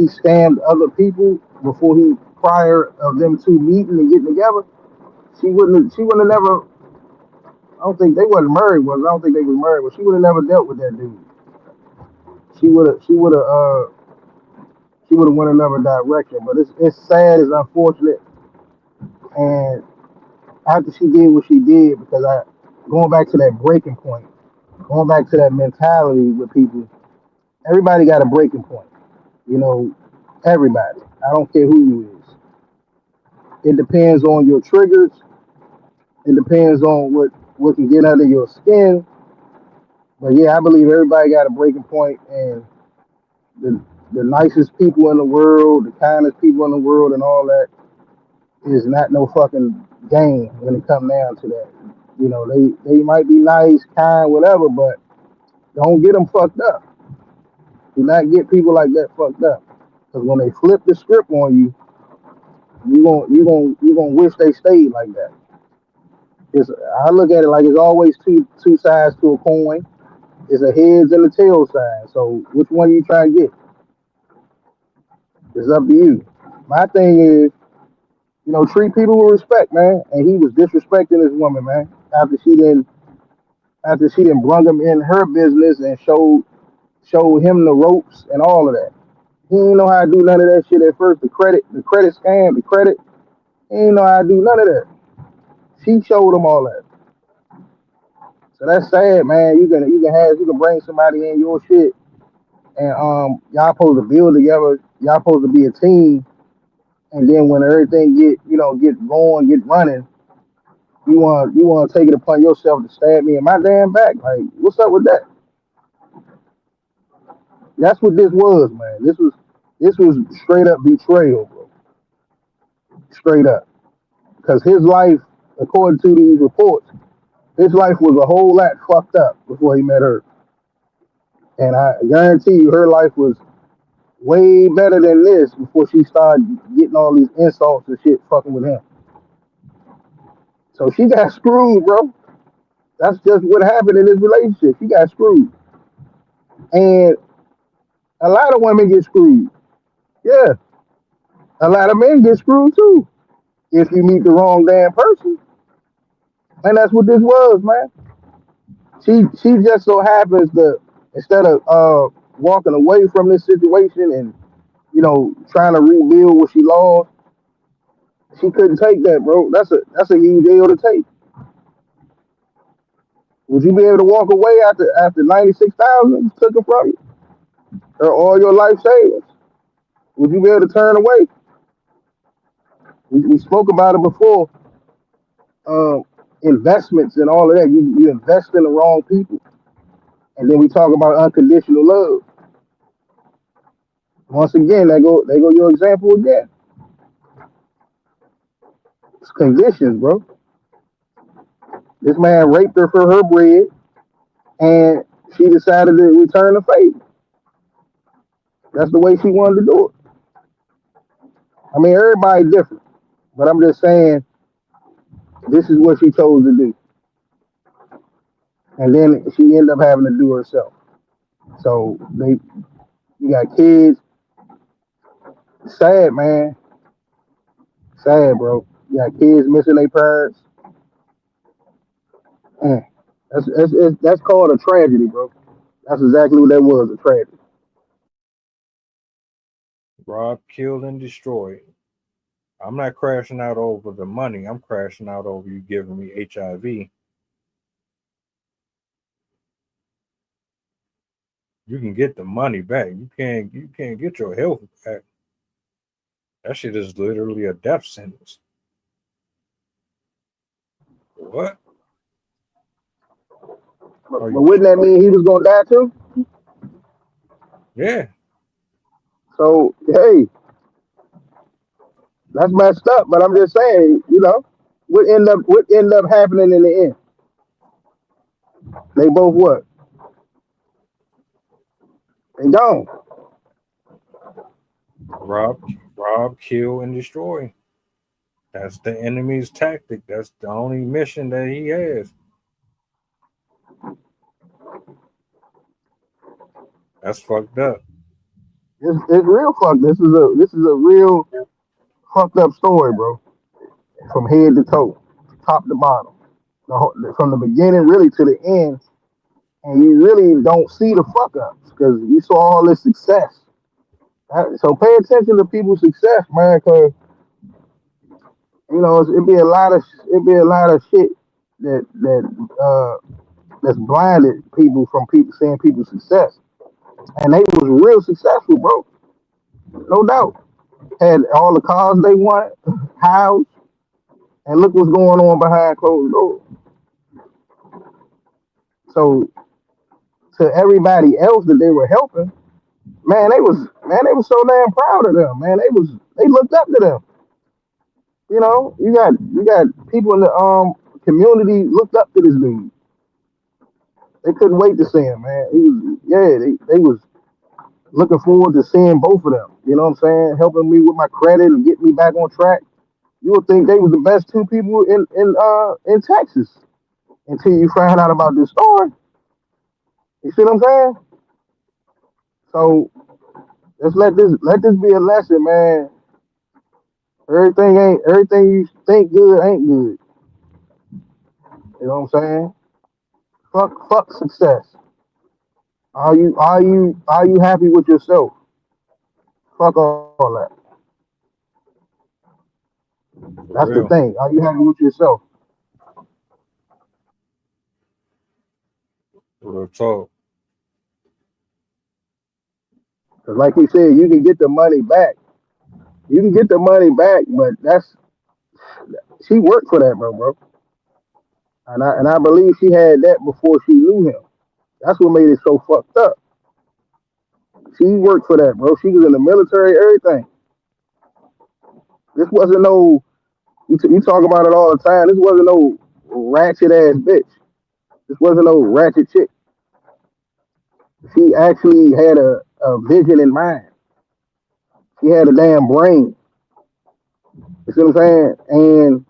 scammed other people before he prior of them two meeting and getting together, she wouldn't have never. I don't think they wasn't married. I don't think they was married, but she would have never dealt with that dude. She would have went another direction. But it's sad, it's unfortunate, and after she did what she did, because going back to that breaking point, going back to that mentality with people, everybody got a breaking point. You know, everybody. I don't care who you is. It depends on your triggers. It depends on what can get under your skin. But yeah, I believe everybody got a breaking point, and the nicest people in the world, the kindest people in the world, and all that is not no fucking game when it come down to that. They might be nice, kind, whatever, but don't get them fucked up. Do not get people like that fucked up. Because when they flip the script on you, you gonna wish they stayed like that. I look at it like it's always two sides to a coin. It's a heads and a tail side. So which one you try to get? It's up to you. My thing is, treat people with respect, man. And he was disrespecting this woman, man. After she didn't brung him in her business and showed him the ropes and all of that. He didn't know how to do none of that shit at first. The credit scam, the credit. He didn't know how to do none of that. She showed him all that. So that's sad, man. You can bring somebody in your shit, and y'all supposed to build together. Y'all supposed to be a team, and then when everything get going, get running, you want to take it upon yourself to stab me in my damn back. Like, what's up with that? That's what this was, man. This was straight up betrayal, bro. Straight up, because his life, according to these reports, his life was a whole lot fucked up before he met her. And I guarantee you her life was way better than this before she started getting all these insults and shit fucking with him. So she got screwed, bro. That's just what happened in this relationship. She got screwed. And a lot of women get screwed. Yeah. A lot of men get screwed too. If you meet the wrong damn person. And that's what this was, man. She just so happens to, instead of walking away from this situation and, trying to rebuild what she lost, she couldn't take that, bro. That's a huge deal to take. Would you be able to walk away after 96,000 took it from you? Or all your life savings? Would you be able to turn away? We spoke about it before. Investments and all of that. You invest in the wrong people. And then we talk about unconditional love. Once again, they go your example again. It's conditions, bro. This man raped her for her bread, and she decided to return the favor. That's the way she wanted to do it. I mean, everybody different, but I'm just saying this is what she chose to do, and then she ended up having to do herself. So you got kids. Sad, man. Sad, bro. You got kids missing their parents. Man, that's called a tragedy, bro. That's exactly what that was, a tragedy. Rob, killed, and destroyed. I'm not crashing out over the money. I'm crashing out over you giving me HIV. You can get the money back. You can't get your health back. That shit is literally a death sentence. What? But wouldn't that mean he was gonna die too? Yeah. So hey, that's messed up. But I'm just saying, what end up happening in the end? They both what? They gone. Rob, kill, and destroy. That's the enemy's tactic. That's the only mission that he has. That's fucked up. It's real fucked. This is a real fucked up story, bro. From head to toe, top to bottom, from the beginning really to the end, and you really don't see the fuck ups because you saw all this success. So pay attention to people's success, man, because it'd be a lot of shit that's blinded people from people seeing people's success, and they was real successful, bro, no doubt. Had all the cars they wanted, house, and look what's going on behind closed doors. So to everybody else that they were helping, man, they was so damn proud of them, man. They looked up to them. You got people in the community looked up to this dude. They couldn't wait to see him, man. They was looking forward to seeing both of them. You know what I'm saying? Helping me with my credit and get me back on track. You would think they was the best two people in Texas until you find out about this story. You see what I'm saying? So let's let this be a lesson, man. Everything you think good ain't good. You know what I'm saying? Fuck success. Are you happy with yourself? Fuck all that. That's the thing. Are you happy with yourself? Real talk. Cause like he said, you can get the money back. You can get the money back, but she worked for that, bro. And I believe she had that before she knew him. That's what made it so fucked up. She worked for that, bro. She was in the military, everything. This wasn't no. You talk about it all the time. This wasn't no ratchet ass bitch. This wasn't no ratchet chick. She actually had a vision in mind. She had a damn brain. You see what I'm saying? And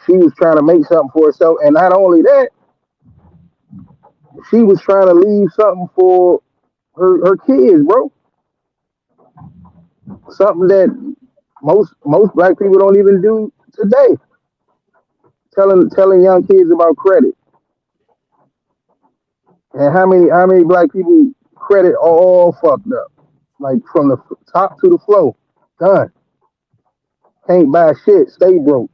she was trying to make something for herself, and not only that, she was trying to leave something for her kids, bro. Something that most black people don't even do today. Telling young kids about credit. And how many black people credit all fucked up, like from the top to the floor, done. Can't buy shit, stay broke.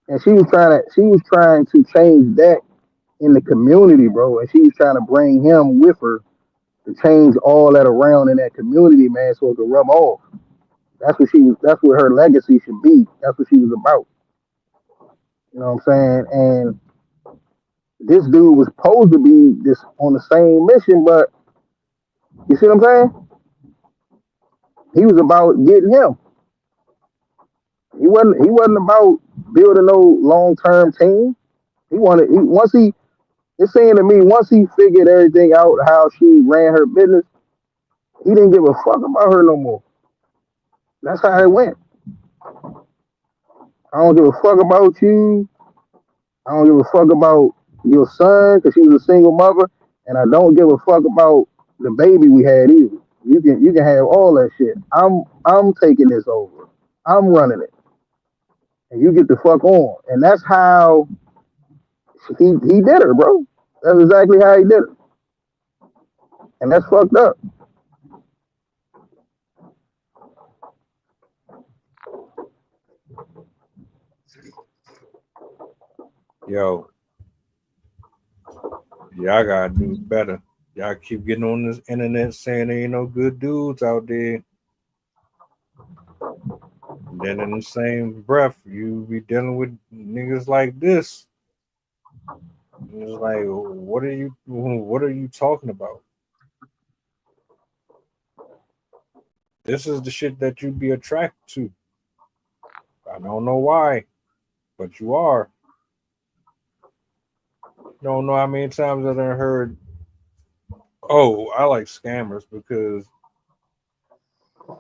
And she was trying to change that in the community, bro. And she was trying to bring him with her to change all that around in that community, man, so it could rub off. That's what her legacy should be. That's what she was about. You know what I'm saying? And this dude was supposed to be this on the same mission, but you see what I'm saying? He was about getting him. He wasn't about building no long term team. It's saying to me, once he figured everything out, how she ran her business, he didn't give a fuck about her no more. That's how it went. I don't give a fuck about you. I don't give a fuck about your son because she was a single mother, and I don't give a fuck about the baby we had either. You can have all that shit. I'm taking this over. I'm running it, and you get the fuck on. And that's how he did her, bro. That's exactly how he did it, and that's fucked up. Yo, y'all gotta do better. Y'all keep getting on this internet saying there ain't no good dudes out there. And then in the same breath, you be dealing with niggas like this. And it's like, what are you talking about? This is the shit that you be attracted to. I don't know why, but you are. Don't know how many times I've heard, oh, I like scammers because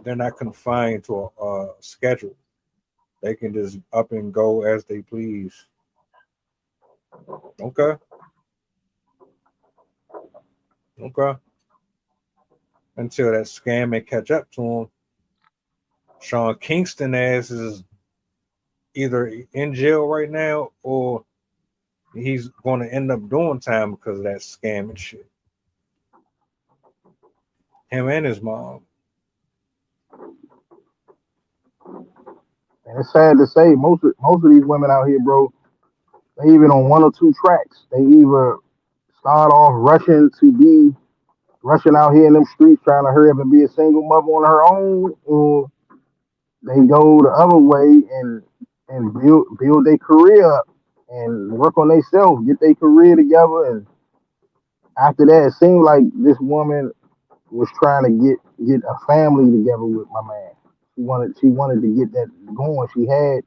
they're not confined to a schedule. They can just up and go as they please. Okay. Until that scamming catch up to him. Sean Kingston ass is either in jail right now or he's going to end up doing time because of that scamming shit. Him and his mom. And it's sad to say, most of these women out here, bro, they even on one or two tracks. They either start off rushing out here in them streets trying to hurry up and be a single mother on her own, or they go the other way and build their career up and work on themselves, get their career together. And after that, it seemed like this woman was trying to get a family together with my man. She wanted to get that going. She had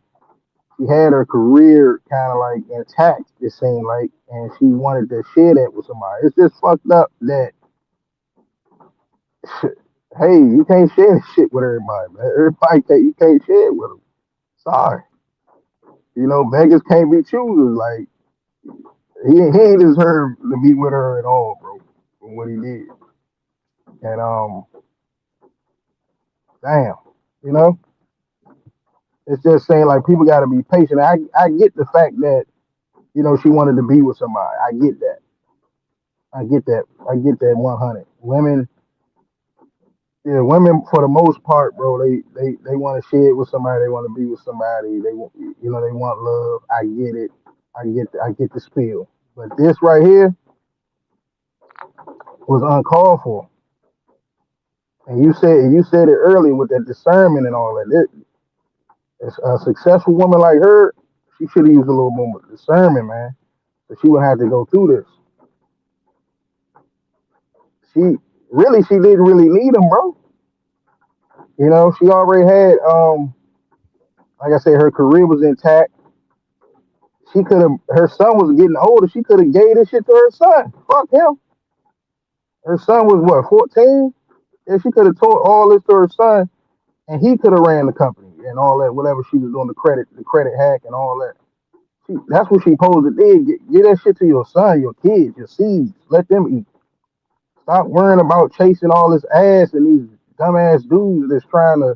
her career kind of like intact, it seemed like, and she wanted to share that with somebody. It's just fucked up that hey, you can't share this shit with everybody, man. You can't share it with them. Sorry. You know, beggars can't be choosers. Like he ain't deserve to be with her at all, bro, for what he did. And damn, you know, it's just saying like people got to be patient. I get the fact that she wanted to be with somebody. I get that. I get that 100. Women for the most part, bro, they want to share it with somebody. They want to be with somebody. They want love. I get it. I get the spiel. But this right here was uncalled for. And you said it earlier with that discernment and all that. A successful woman like her, she should have used a little more discernment, man. So she would have to go through this. She didn't really need him, bro. She already had like I said, her career was intact. Her son was getting older. She could have gave this shit to her son. Fuck him. Her son was what, 14? Yeah, she could have taught all this to her son, and he could have ran the company. and all that, whatever she was doing, the credit hack and all that. That's what she supposed to do. Get that shit to your son, your kids, your seeds. Let them eat. Stop worrying about chasing all this ass and these dumbass dudes that's trying to,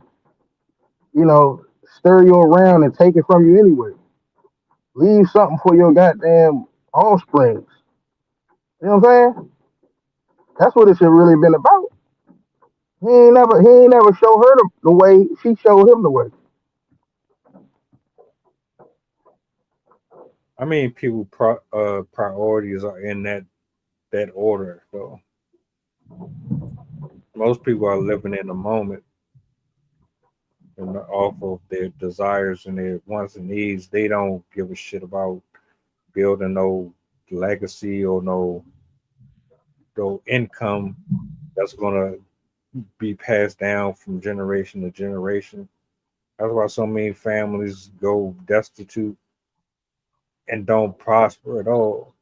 stir you around and take it from you anyway. Leave something for your goddamn offsprings. You know what I'm saying? That's what it should really been about. He ain't never show her the way. She showed him the way. I mean, people priorities are in that order, though. Most people are living in the moment and off of their desires and their wants and needs. They don't give a shit about building no legacy or no income that's gonna be passed down from generation to generation. That's why so many families go destitute and don't prosper at all.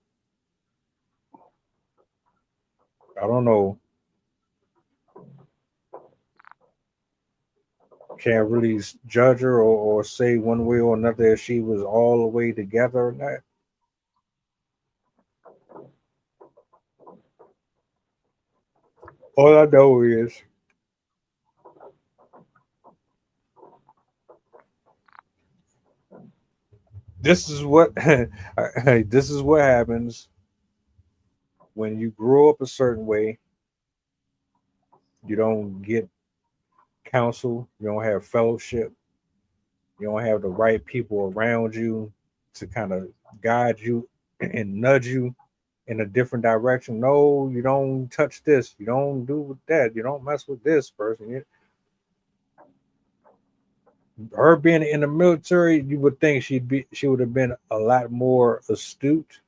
I don't know. Can't really judge her or say one way or another if she was all the way together or not. All I know is this is what this is what happens when you grow up a certain way. You don't get counsel, you don't have fellowship, you don't have the right people around you to kind of guide you and nudge you in a different direction. No, you don't touch this, you don't do that, you don't mess with this person. Her being in the military, you would think she would have been a lot more astute.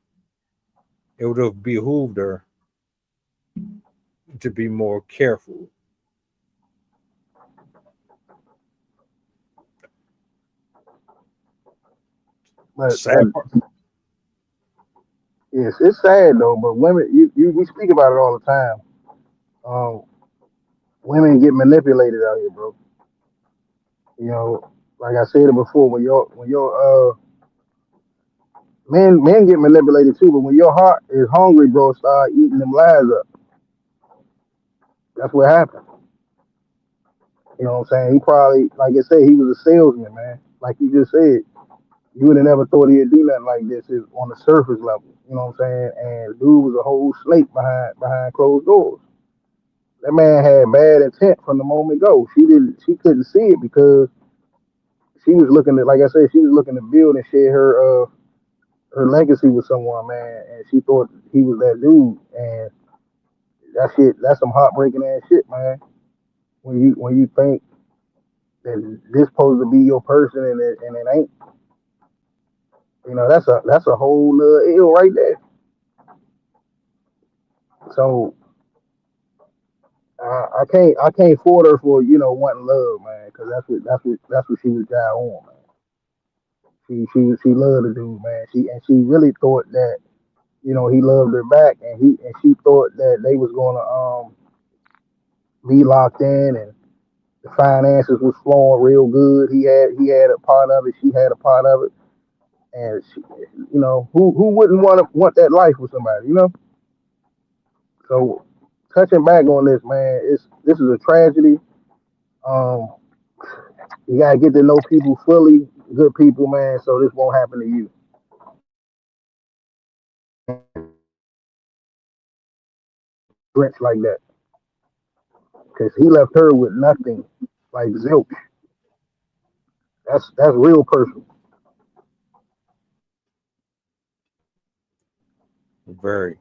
It would have behooved her to be more careful. But yes, it's sad though. But women, we speak about it all the time. Women get manipulated out here, bro. Like I said it before, when your men get manipulated too. But when your heart is hungry, bro, start eating them lies up. That's what happened. You know what I'm saying? He probably, like I said, he was a salesman, man. Like you just said, you would have never thought he'd do nothing like this on the surface level. You know what I'm saying? And dude was a whole snake behind closed doors. That man had bad intent from the moment go. She couldn't see it because she was looking to, like I said, she was looking to build and share her legacy with someone, man. And she thought he was that dude. And that's some heartbreaking ass shit, man. When you think that this supposed to be your person and it ain't. That's a whole ill right there. So I can't fault her for wanting love, man, because that's what she was down on, man. She loved the dude, man. She really thought that he loved her back, and she thought that they was gonna be locked in, and the finances was flowing real good. He had a part of it, she had a part of it, and who wouldn't want that life with somebody. So touching back on this, man, this is a tragedy. Um, you gotta get to know people fully, good people, man, so this won't happen to you. Drenched like that, because he left her with nothing, like zilch. That's real personal. Very.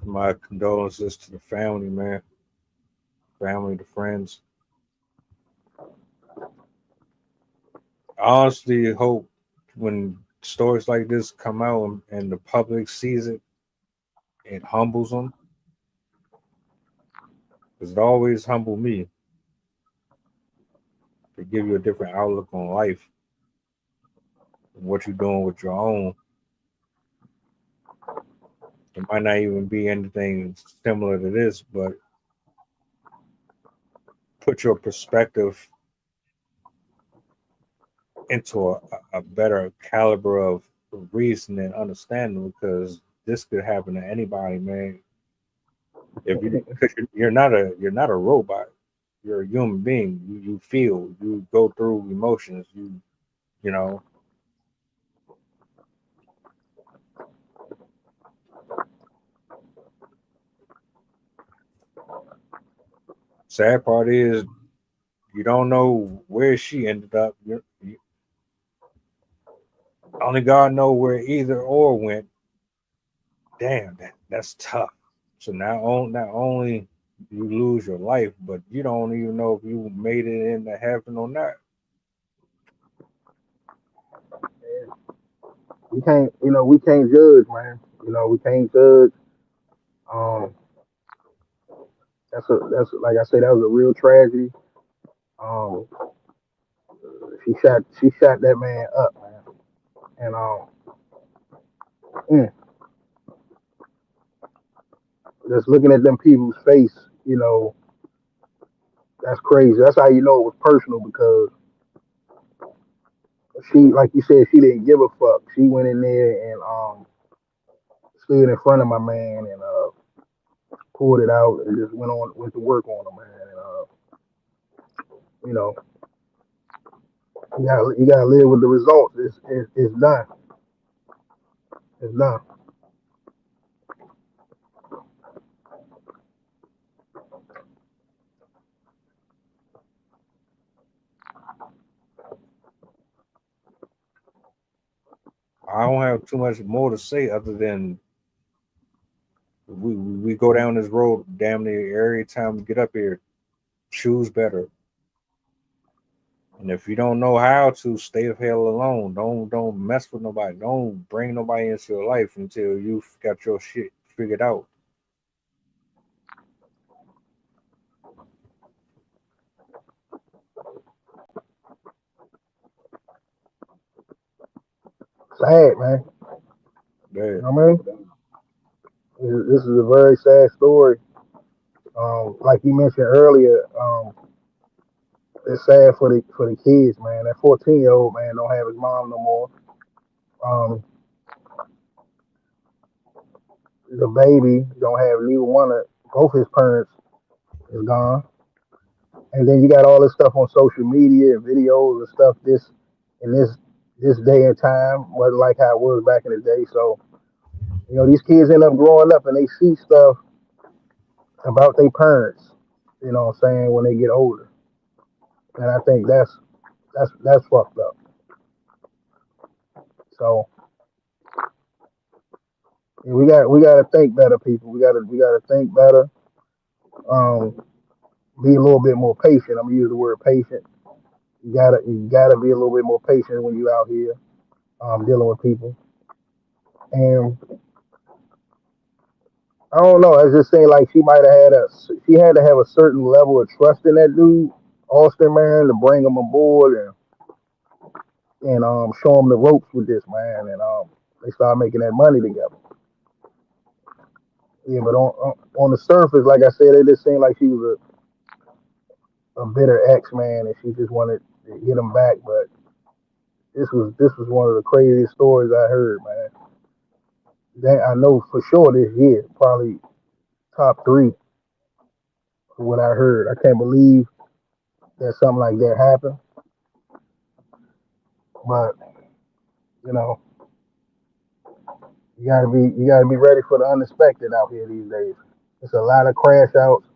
My condolences to the family, man. Family, the friends. I honestly hope when stories like this come out and the public sees it, it humbles them. Because it always humbled me to give you a different outlook on life and what you're doing with your own. It might not even be anything similar to this, but put your perspective into a better caliber of reason and understanding, because this could happen to anybody, man. If you, because you're not a robot, you're a human being. You feel, you go through emotions, you know. Sad part is you don't know where she ended up. Only God know where either or went. Damn, that's tough. So not only you lose your life, but you don't even know if you made it into heaven or not. We can't judge, man. We can't judge. Um, that's like I said, that was a real tragedy. Um, she shot that man up, man, and mm, just looking at them people's face, that's crazy. That's how you know it was personal, because she, like you said, she didn't give a fuck. She went in there and stood in front of my man and pulled it out and just went to work on him, man. And you know, you gotta live with the results. It's done. It's done. I don't have too much more to say other than we go down this road damn near every time we get up here. Choose better. And if you don't know how to, stay the hell alone. Don't mess with nobody. Don't bring nobody into your life until you've got your shit figured out. Sad, man. Yeah. You know what I mean? This is a very sad story. Like you mentioned earlier, it's sad for the kids, man. That 14-year-old man don't have his mom no more. Um, the baby don't have neither one of both his parents is gone. And then you got all this stuff on social media and videos and stuff. This day and time wasn't like how it was back in the day. So these kids end up growing up and they see stuff about their parents. You know what I'm saying, when they get older, and I think that's fucked up. So we got to think better, people. We got to think better. Um, be a little bit more patient. I'm gonna use the word patient. You gotta be a little bit more patient when you out here dealing with people. And I don't know. I just saying, like, she had to have a certain level of trust in that dude, Austin, man, to bring him aboard and show him the ropes with this, man. And they start making that money together. Yeah, but on the surface, like I said, it just seemed like she was a bitter ex, man, and she just wanted to get him back. But this was one of the craziest stories I heard, man. That I know for sure this year, probably top three for what I heard. I can't believe that something like that happened. But you know, you gotta be ready for the unexpected out here these days. There's a lot of crash outs.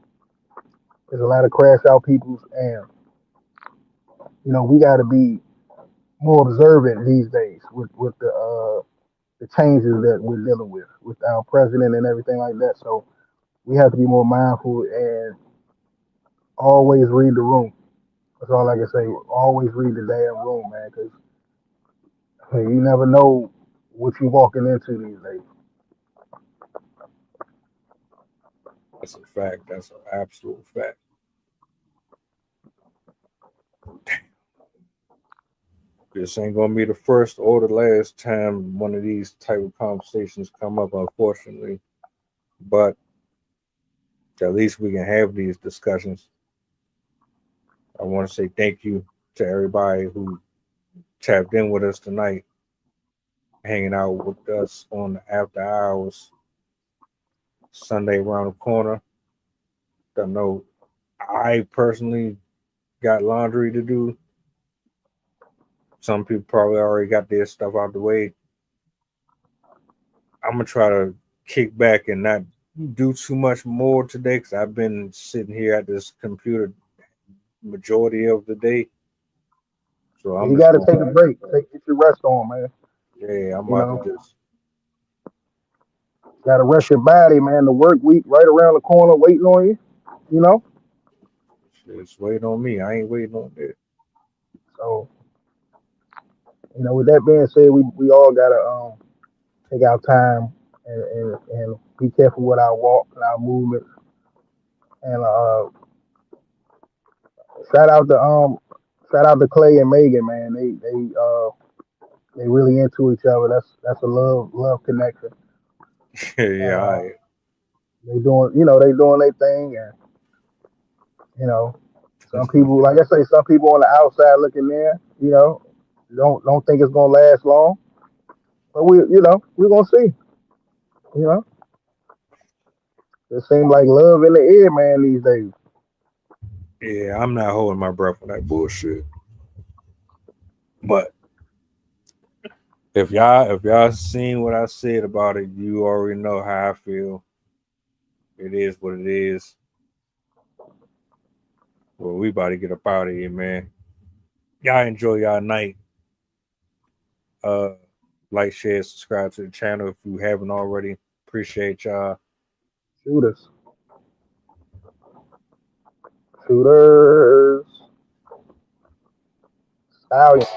There's a lot of crash out peoples, and we gotta be more observant these days with the changes that we're dealing with our president and everything like that. So we have to be more mindful and always read the room. That's all I can say. Always read the damn room, man, because you never know what you're walking into these days. That's a fact. That's an absolute fact. This ain't gonna be the first or the last time one of these type of conversations come up, unfortunately. But at least we can have these discussions. I want to say thank you to everybody who tapped in with us tonight, hanging out with us on the after hours. Sunday around the corner. I know I personally got laundry to do. Some people probably already got their stuff out the way. I'm gonna try to kick back and not do too much more today because I've been sitting here at this computer majority of the day. So I'm You just got to gonna, take a break. Get your rest on, man. yeah, I'm You about to know, just, got to rest your body, man. The work week right around the corner waiting on you. You know, just wait on me. I ain't waiting on it. so with that being said, we all gotta take our time and be careful with our walk and our movement. And shout out to Clay and Megan, man. They really into each other. That's a love connection. And Yeah, all right. they doing their thing, and you know some people, like I say, some people on the outside looking in, don't think it's gonna last long. But we're gonna see. You know, it seems like love in the air, man, these days. Yeah, I'm not holding my breath on that bullshit. But if y'all seen what I said about it, you already know how I feel. It is what it is. Well, we about to get up out of here, man. Y'all enjoy y'all night. Uh, like, share, subscribe to the channel if you haven't already. Appreciate y'all. Shooters. Shooters. Stallion.